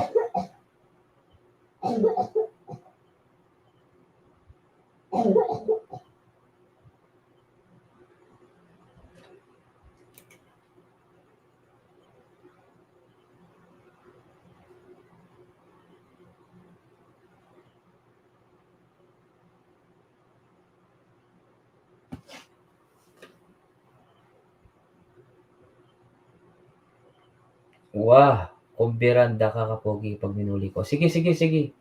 Wah, kumbiranda ka kapogi pag minuli ko. Sige, sige, sige.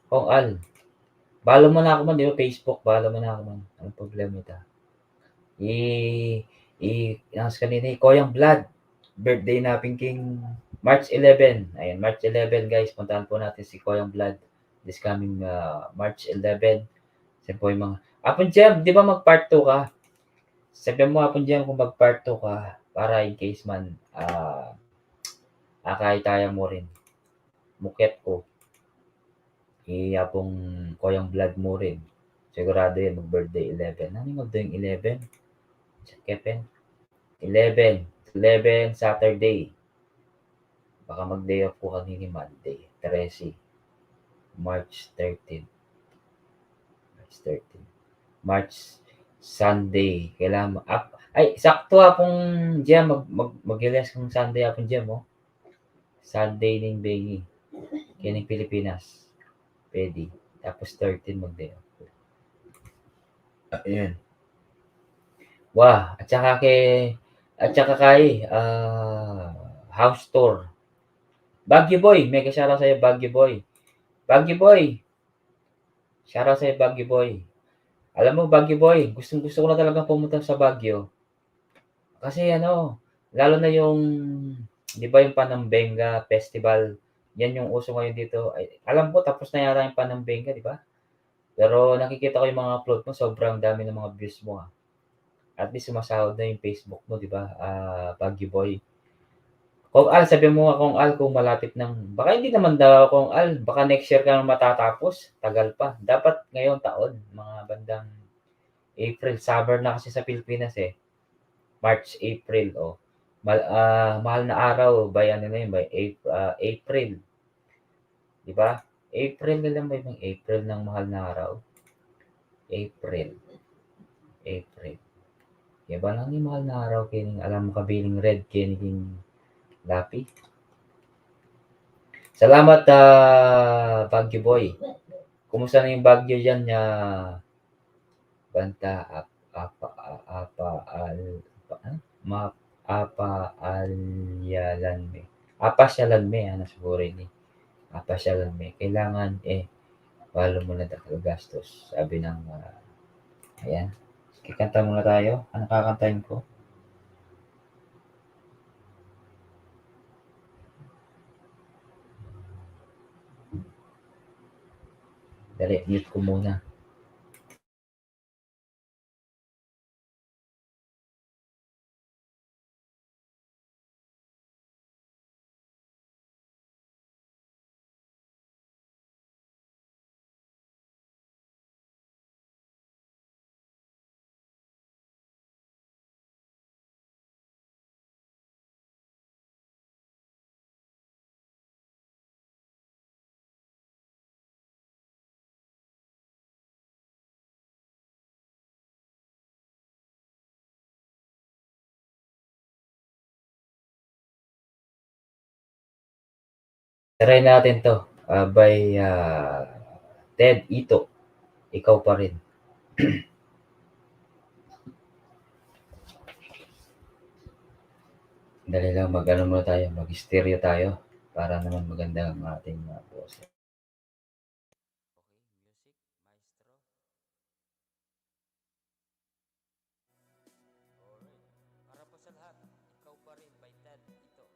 Kung Al, follow mo na ako man, di ba? Facebook, follow mo na ako man. Anong problema ito? Announce kanina, Koyang Blood. Birthday na King March 11. Ayan, March 11 guys. Puntahan po natin si Koyang Blood this coming March 11. Sabi po yung mga, Apon Jam, di ba mag-part 2 ka? Sabi mo Apon Jam kung mag-part 2 ka para in case man akay-taya mo rin. Muket ko. Iyapong Koyang Blood mo rin. Sigurado yan mag-birthday 11. Ano yung mag-doing 11? Kepen? 11 Saturday. Baka mag-day off po kanini Monday. 13. March 13. March Sunday. Kailangan ay, sakto apong Jam. Mag-iles kong Sunday apong Jam, oh. Sunday ning Bengi. Kining Pilipinas. Pwede. Tapos 13 mag-day off. Ayan. Wah, at saka kay house tour. Baguio Boy, mega shoutout sa'yo, Baguio Boy. Baguio Boy. Shoutout sa'yo, Baguio Boy. Alam mo, Baguio Boy, gustong-gusto ko na talagang pumunta sa Baguio. Kasi lalo na yung, di ba yung Panambenga Festival, yan yung uso ngayon dito. Ay, alam ko, tapos na yata yung Panambenga, di ba? Pero nakikita ko yung mga upload mo, sobrang dami ng mga views mo. At least sumasahod na yung Facebook mo, di ba? Baguio Boy. Kung Al, sabi mo nga kung Al, kung malapit ng, baka hindi naman daw kung Al, baka next year ka na matatapos, tagal pa. Dapat ngayon taon, mga bandang April, summer na kasi sa Pilipinas eh. March, April, oh. Mahal na araw, by ano na yun, by April. Di ba? April na lang ba yung April ng mahal na araw? April. Diba lang yung mahal na araw, kining alam mo kabiling red, kining lapi. Salamat, Baguio Boy. Kumusta na yung Baguio dyan? Banta, apaalyalanme. Apasyalanme, siguro ini. Apasyalanme. Kailangan, walo mo na dahil gastos. Sabi ng, ayan. Kikanta muna tayo. Ano kakantahin ko? Dali, mute ko muna. Try natin to. By Ted Ito. Ikaw pa rin. Dali lang, mag-ano muna tayo. Mag-stereo tayo. Para naman maganda ang ating boses. Para po sa lahat, ikaw pa rin by Ted Ito.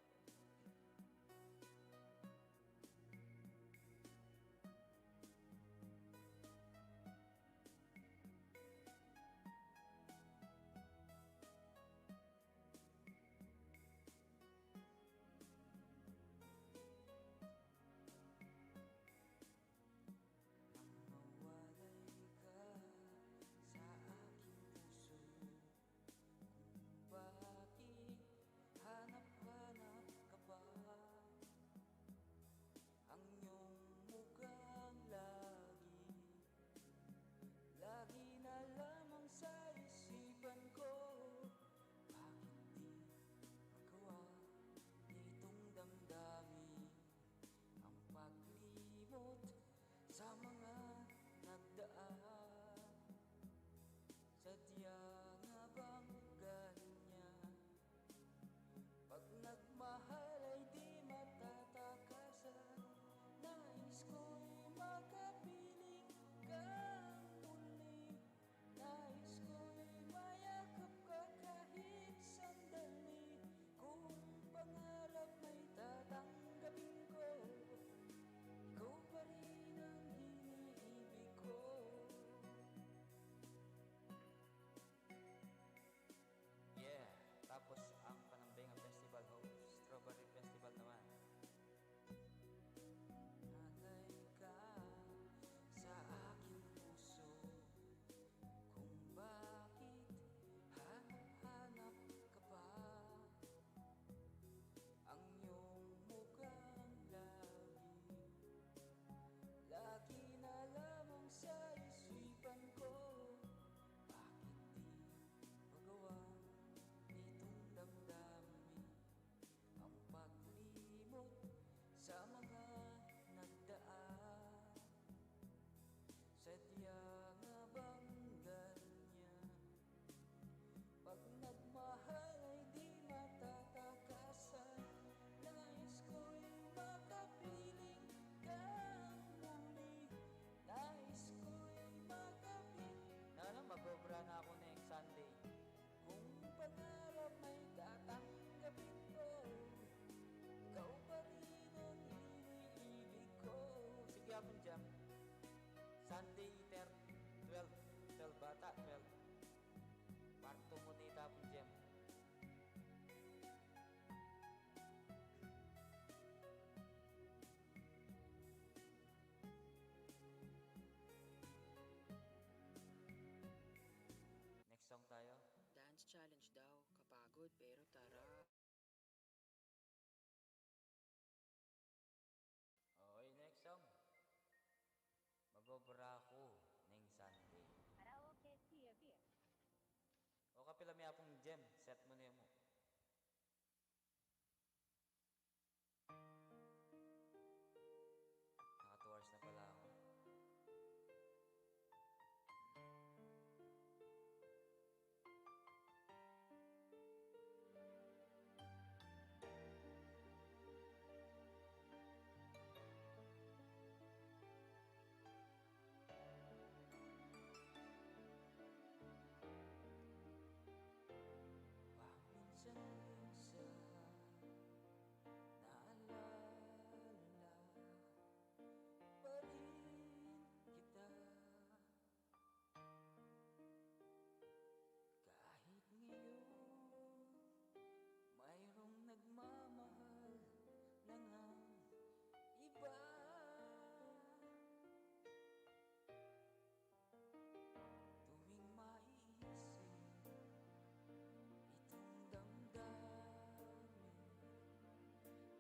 Jam. Sunday 12 bata, 12. Part 2 mo na itapon, Jam. Next song tayo. Dance challenge daw, kapagod pero tara. Okay, next song. Magobrako ning Sunday. Karaoke TV. O kapila may apong Jam, set mo na mo. Naka 2 hours na pala ako. Paminsan-minsan naalala pa rin kita. Kahit ngayon mayroong nagmamahal na ngang iba. Tuwing maiisip itong damdamin,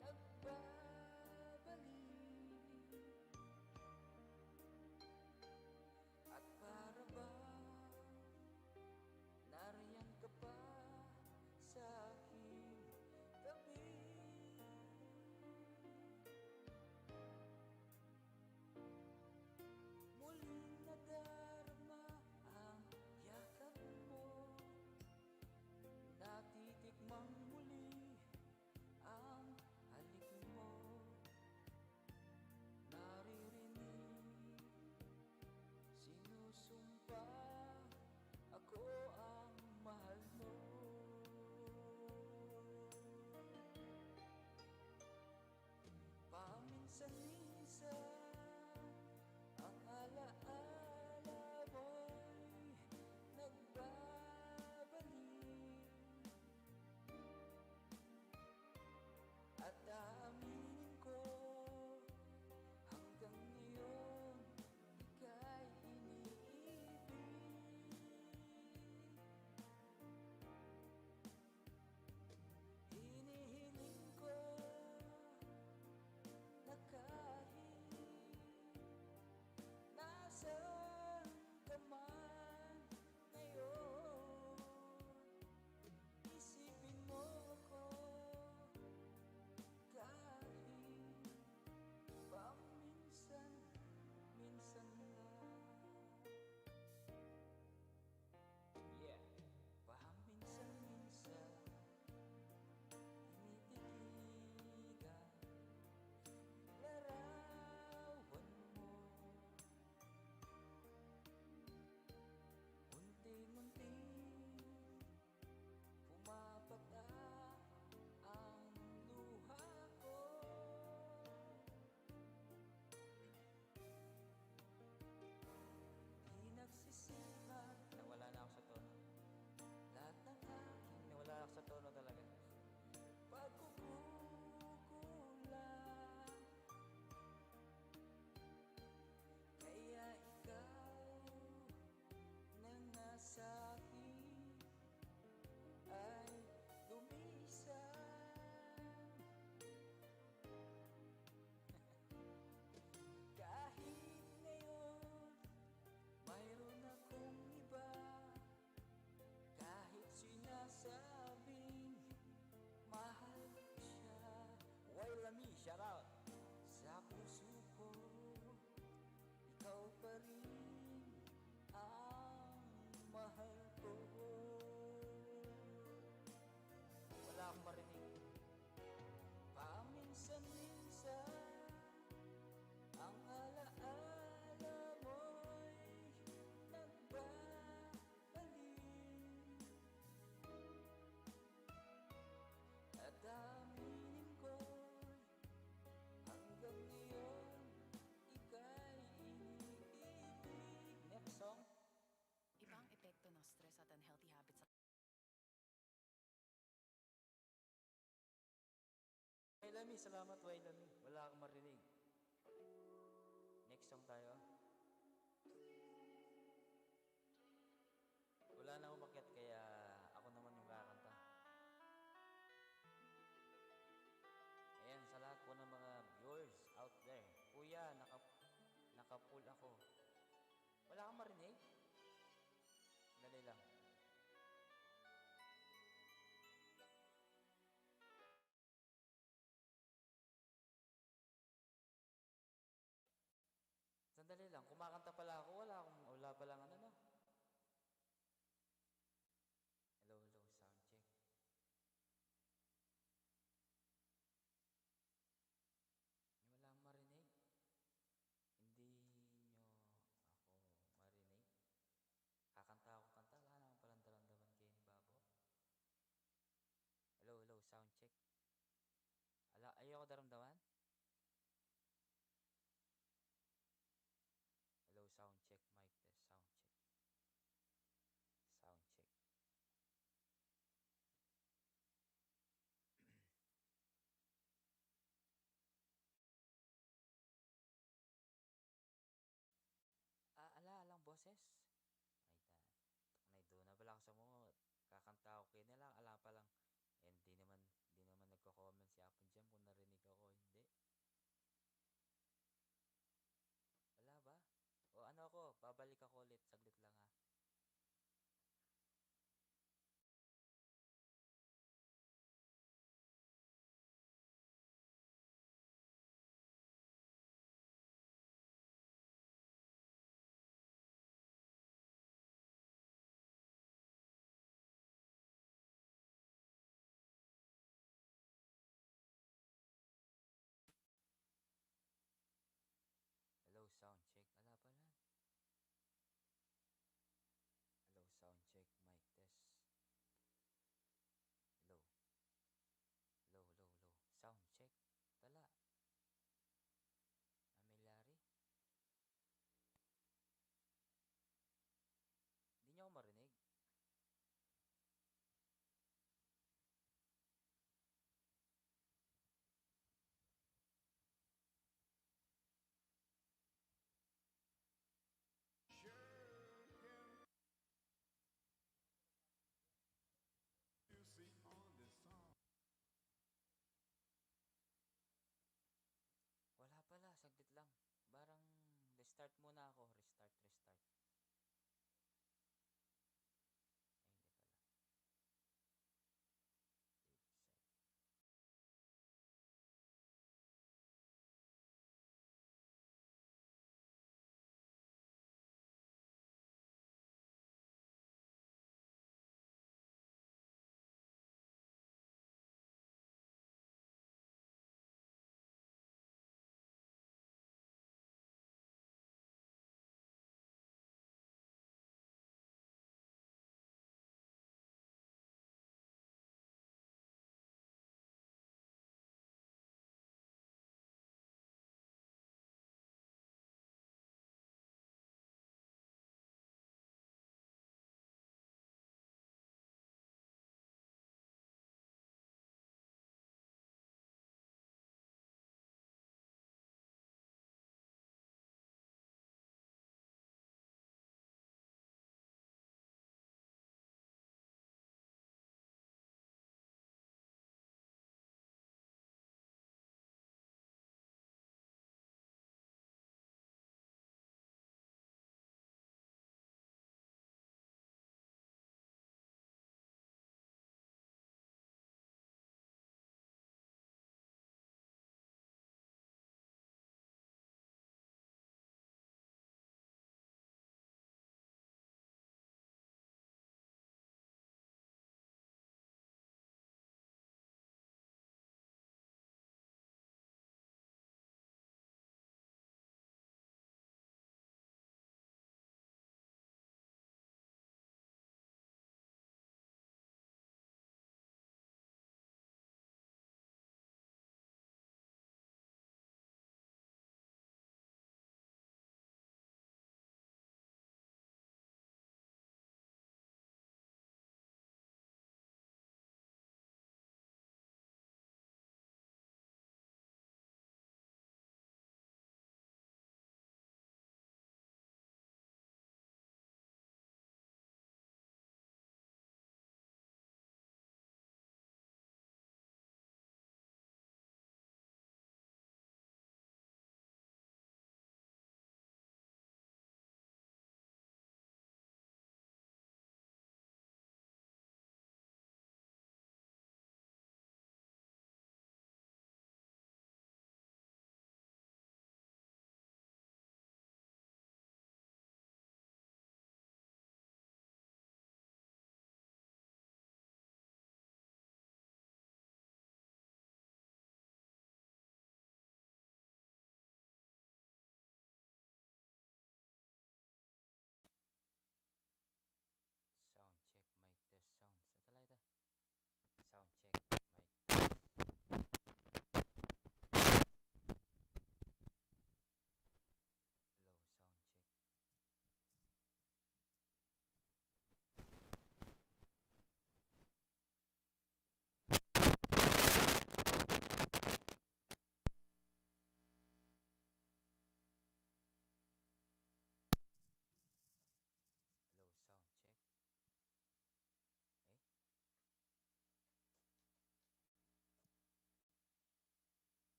nagbabalik. At para bang nariyan ka pa sa aking tabi. Muling nadarama ang yakap mo, natitikmang muli ang halik mo. Naririnig, sinusumpa, ako ang mahal mo. Paminsan-minsan ang alaala mo'y nagbabalik. At aaminin ko, hanggang ngayon ika'y iniibig. Hinihiling ko na kahit nasaan ka man ngayon, isipin mo ko kahit paminsan-minsan lang. Yeah, paminsan-minsan tinititigan larawan mo. Unti-unti pumapata ang luha ko. Di nagsisihan, nawala na ako sa tono. Lahat ng aking nawala ako sa tono talaga. Pagkukulang, kaya ikaw na nasa akin ay dumisan. Kahit ngayon mayroon akong iba, kahit sinasabing mahal siya. Wailami, shout out! Sa puso ko, ikaw pa rin ang mahal ko. Wala akong marinig. Paminsan-minsan ang alaala mo'y nagbabalik. At aminin ko, hanggang ngayon ika'y Wailami, salamat Wailami. Wala akong marinig. Next song tayo. Wala na umakyat kaya ako naman yung kakanta. Ayan, sa lahat po ng mga viewers out there. Kuya, naka-full ako. Wala kang marinig? Dali lang. Sandali lang, kumakanta pala ako. Wala palang ano na. Hello, sound check. Wala akong marinig. Hindi nyo ako marinig. Kakanta ako kanta, wala naman palang daramdaman kayo ni Babo. Hello, sound check. Ayoko daramdaman? Hello, sound check, mic test, sound check. Sound check. Alang boses. Ay, doon na pala ako sa mga kakanta ako kayo nila. Ala pa lang. Eh, di naman nagko-comment si Apon dyan kung narinig ako, hindi. Wala ba? O ano ako, babalik ako ulit. Saglit lang ha. Hello, sound check. Ala pala. Hello, sound check, mic test. Hello. Sound check. Tala. Amilari. Hindi niyo ako marinig. Sure can you see on this song? Wala pala, saglit lang. Barang restart muna ako. Restart.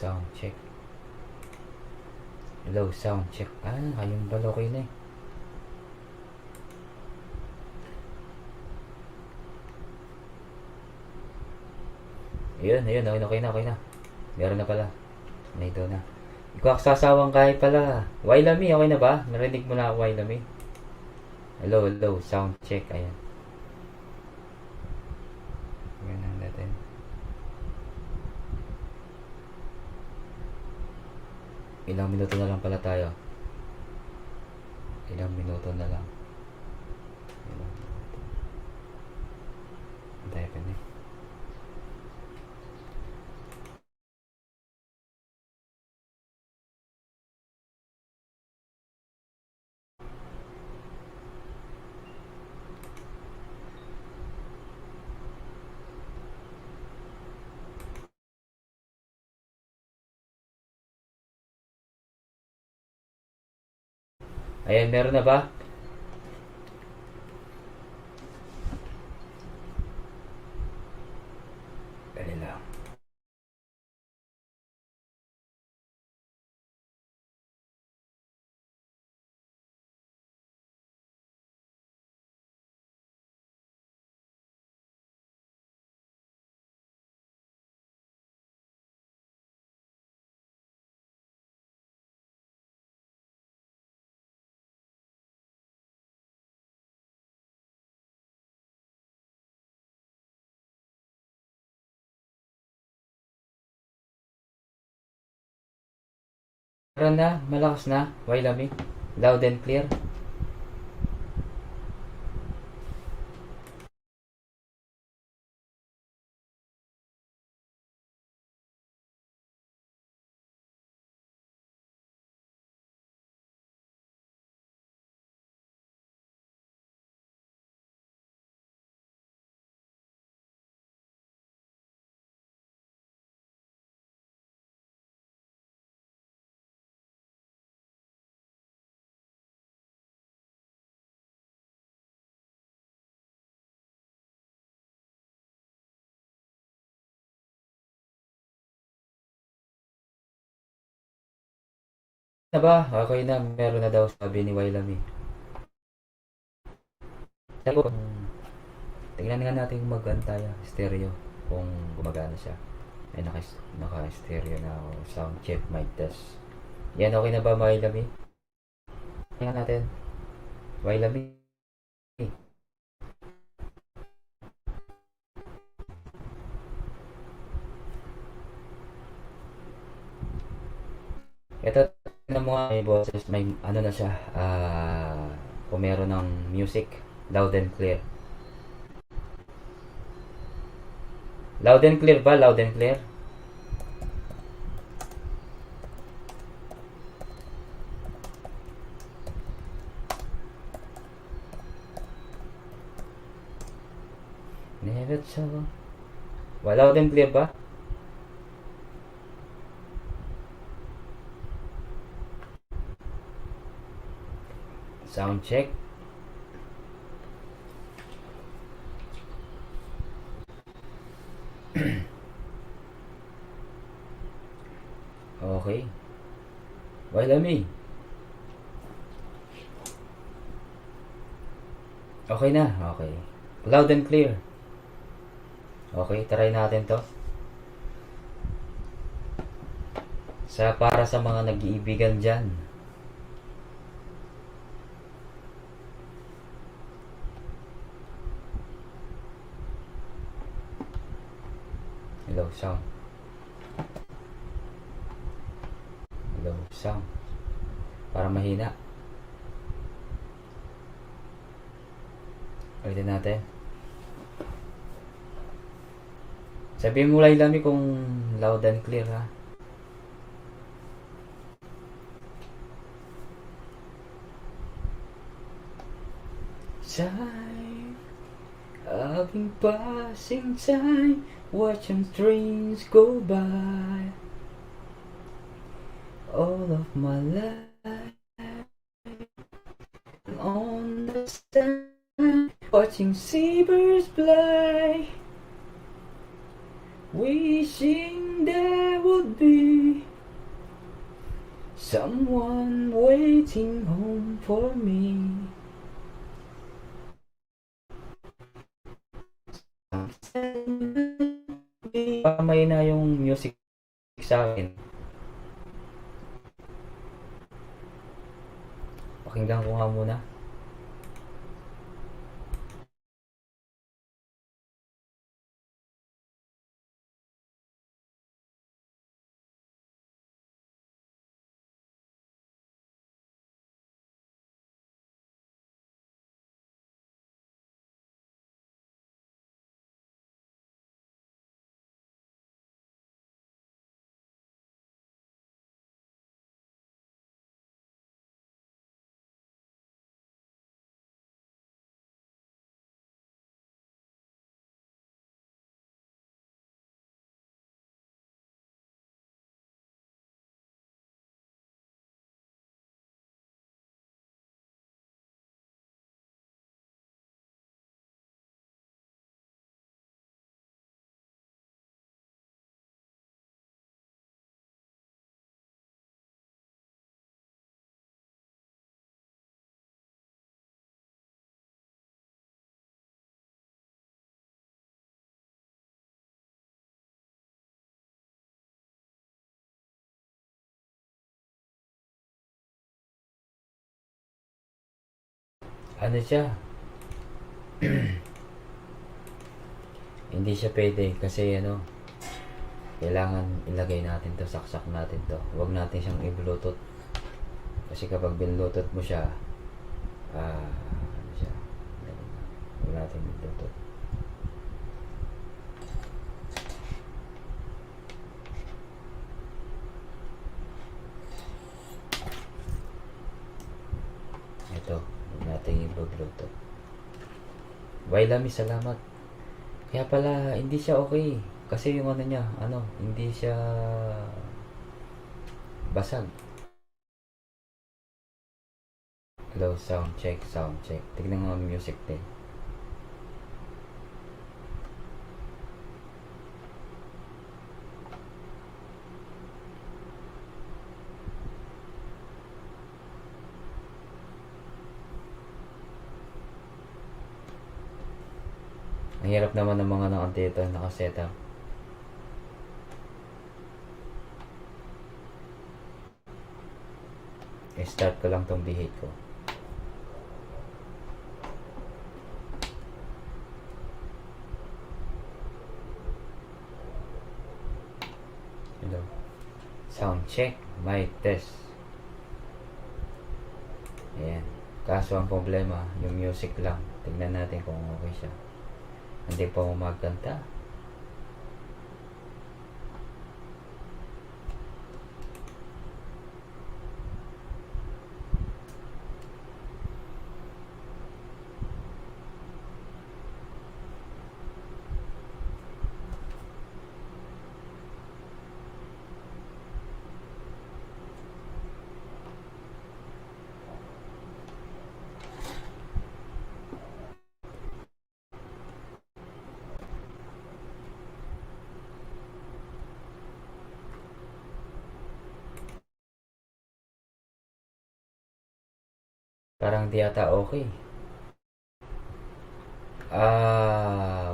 sound check. Hello, sound check. Kayong bala okay na eh. Ayun, okay na. Meron na pala. Ito na. Ikaw sasawang kahit pala. Wailami, okay na ba? Narinig mo na ako, Wailami? Hello, sound check. Ayan. Ganun natin. Ilang minuto na lang pala tayo. Ilang minuto na lang. Antay ka na. Ayan, meron na ba? Dali lang. Meron na, malakas na, Wailami. Loud and clear. Na ba? Okay na, meron na daw sabi ni Wailami. Tingnan nga natin kung mag-antaya stereo kung gumagana siya. Ay naka-stereo na ako. Sound check, mic test. Yan, okay na ba, Wailami? Tingnan natin. Wailami. Ito na mga may boses, may ano na siya, kung meron ng music, loud and clear. Loud and clear ba? Loud and clear? Never saw. Loud and clear ba? Sound check. Okay. Wailami. Okay na. Okay. Loud and clear. Okay, try natin to. Para sa mga nag-iibigan dyan. Hello, sound. Hello, sound. Para mahina. Ulitin natin. Sabihin mo Wailami kung loud and clear ha. Time, I've been passing time, watching trains go by. All of my life on the stand, watching seabirds fly, wishing there would be someone waiting home for me. May na yung music sa akin. Pakinggan ko nga muna. Ano siya? Hindi siya pwede kasi ano, kailangan ilagay natin to, saksak natin to. Huwag natin siyang i-bluetooth. Kasi kapag binlutot mo siya, ano siya? Huwag natin i-bluetooth. Ito, huwag natin i-bluetooth. Wailami, salamat. Kaya pala, hindi siya okay. Kasi yung ano niya, hindi siya basag. Hello, sound check, sound check. Tignan mo ang music din. Ang hirap naman ng mga naka-dito, naka-setup. I-start ko lang tong bihit ko. Hello. Sound check, mic test. Ayan. Kaso ang problema, yung music lang. Tignan natin kung okay siya. Hindi pa magkanta. Parang di ata okay.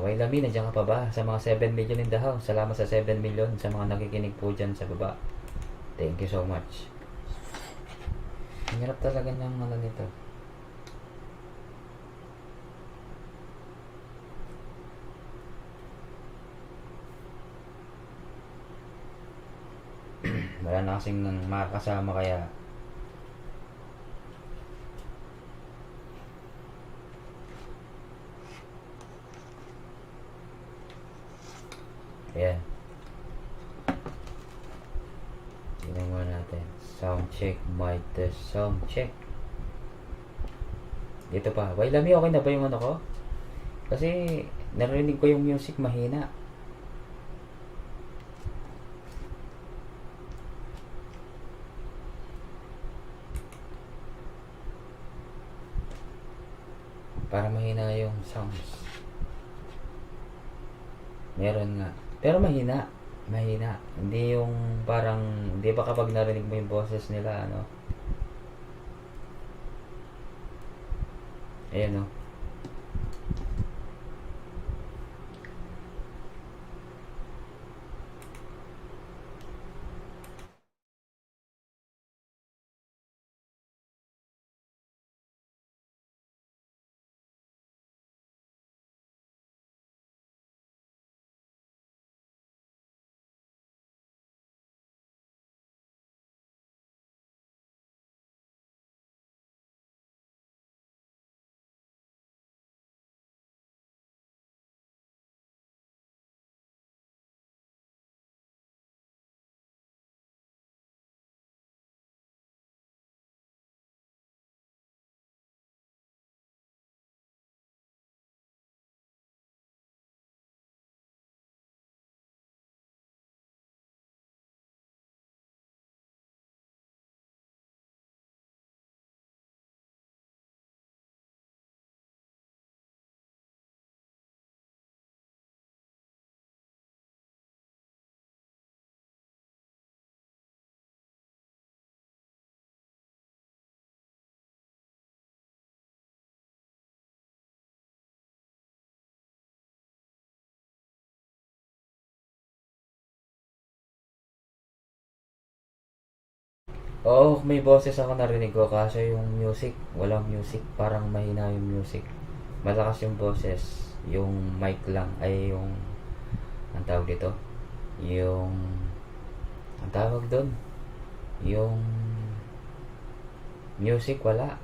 Wailami, nandiyan ka pa ba? Sa mga 7 million in the house. Salamat sa 7 million sa mga nakikinig po dyan sa baba. Thank you so much. Ang hirap talaga ng ano nito. Wala na kasing makakasama kaya ayan. Tingnan muna natin. Sound check, mic test, sound check. Dito pa. Wailami, okay na ba yung ano ko? Kasi narinig ko yung music mahina. Para mahina yung sounds. Meron nga. Pero mahina. Mahina. Hindi yung parang, di ba kapag narinig mo yung boses nila, ano? Ayan, oh. Oo, may boses ako narinig ko kaso yung music, walang music, parang mahina yung music. Malakas yung boses, yung mic lang ay yung ang tawag dito, yung ang tawag doon, yung music wala.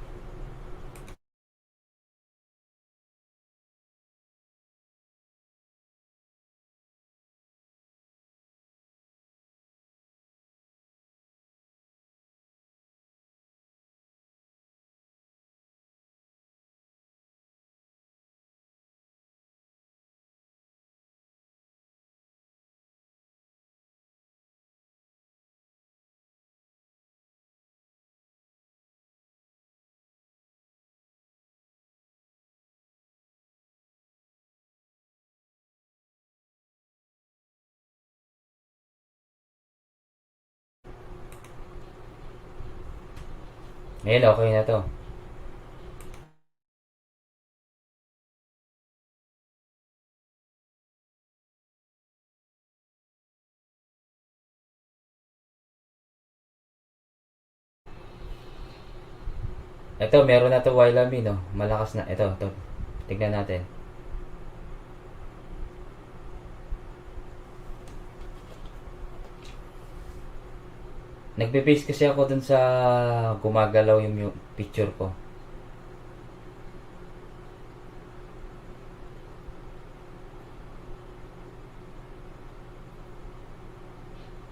Ngayon okay na to. Ito, meron na to Wailami, no? Malakas na. Ito. Tignan natin. Nagbe-base kasi ako dun sa gumagalaw yung picture ko.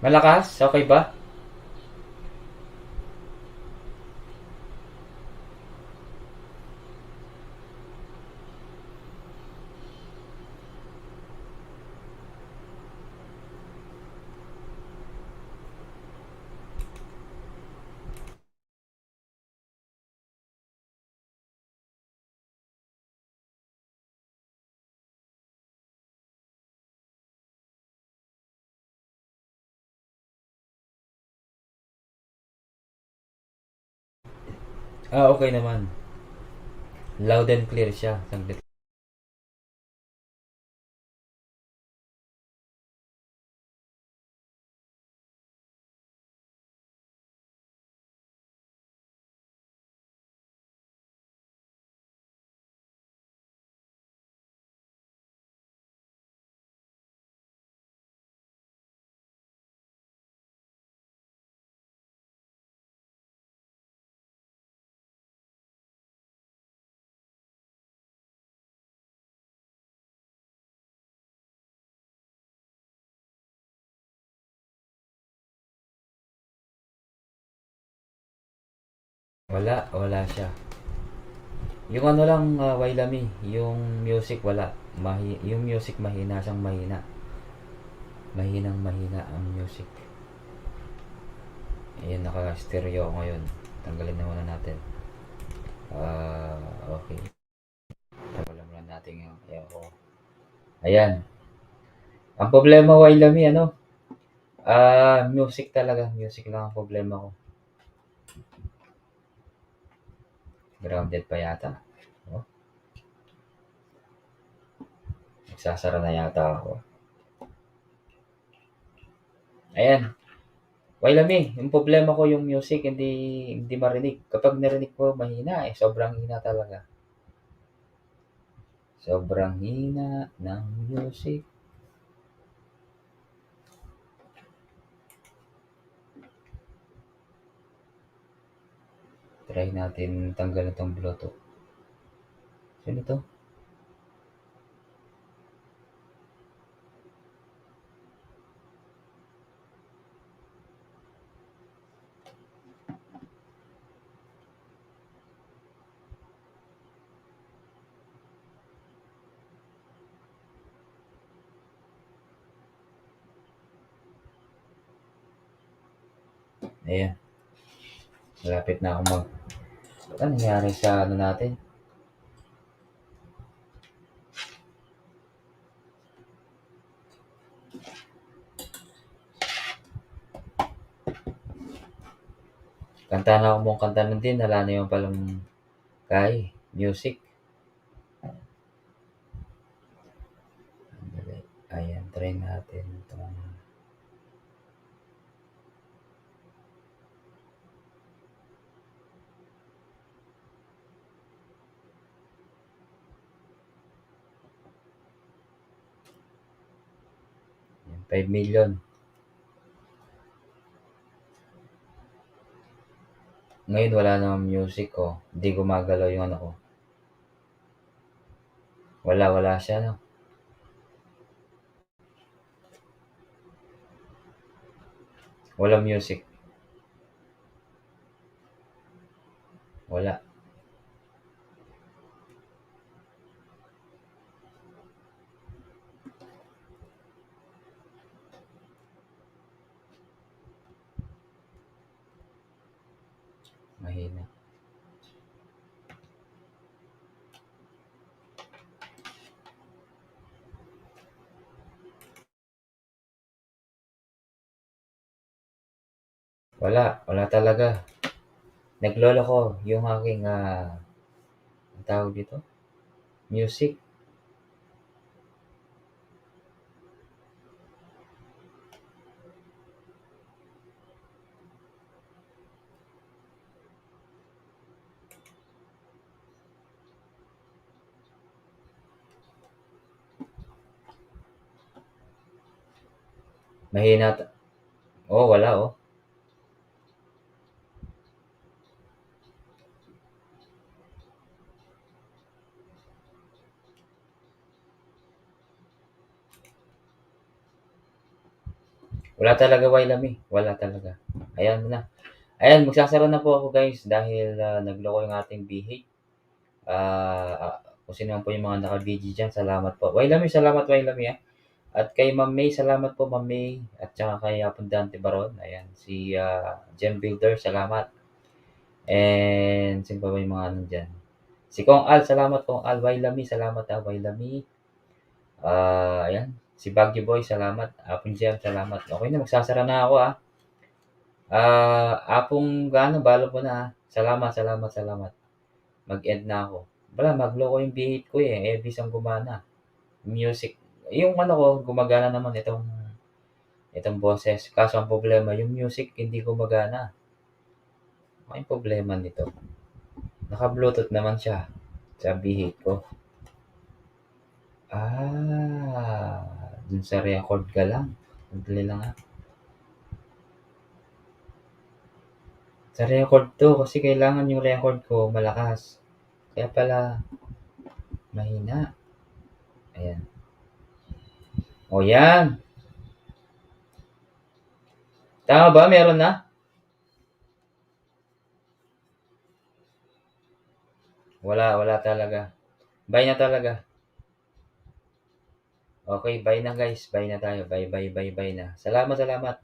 Malakas? Okay ba? Okay naman. Loud and clear siya. Saglit. Wala siya. Yung ano lang, Wailami, yung music wala. Yung music mahina siyang mahina. Mahinang mahina ang music. Ayan, naka-stereo ako ngayon. Tanggalin na muna natin. Okay. Tanggalin muna natin yung ko. Ayan. Ang problema, Wailami, ano? Music talaga. Music lang ang problema ko. Grounded pa yata. Oh, nagsasara na yata ako. Ayan. Wailami, yung problema ko yung music, hindi marinig. Kapag narinig ko, mahina eh. Sobrang hina talaga. Sobrang hina ng music. Try natin tanggal itong Bluetooth. Sino to? Ayan. Malapit na ako ano nangyari sa ano natin? Kanta na ako mong kanta nun din. Wala na yung palang music. Ayan, try natin itong Ayan, 5 million. Ngayon wala namang music ko. Hindi gumagalaw yung ano ko. Wala siya, no? Walang music. Wala. Mahina. Wala talaga. Nagloloko yung aking ang tawag dito? Music. Mahina. Oh, wala oh. Wala talaga, Wailami. Wala talaga. Ayan na. Ayan, magsasara na po ako guys dahil nagloko yung ating BH. Kung sino man po yung mga naka-BG dyan, salamat po. Wailami, salamat Wailami ah. At kay Ma'am May, salamat po Ma'am May. At saka kay Dante Baron. Ayan, si Gem Builder, salamat. And sino pa ba yung mga nandyan? Si Kong Al, salamat Kong Al. Wailami, salamat Wailami. Ayan, si Baguio Boy, salamat. Apong Gem, salamat. Okay na, magsasara na ako ah. Apong balo po na. Salamat. Mag-end na ako. Wala, magloko yung bihit ko eh. Ebis ang gumana. Music. Yung ano ko, gumagana naman itong boses. Kaso ang problema, yung music hindi gumagana. Ano yung problema nito? Naka-Bluetooth naman siya sa bihit ko. Dun sa record ka lang. Madali lang ah. Sa record to, kasi kailangan yung record ko malakas. Kaya pala, mahina. Ayan. O yan. Tama ba? Meron na? Wala talaga. Bye na talaga. Okay, bye na guys. Bye na tayo. Bye na. Salamat.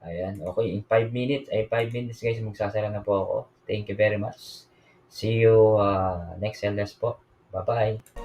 Ayan, okay. In 5 minutes guys, magsasara na po ako. Thank you very much. See you next LS po. Bye-bye.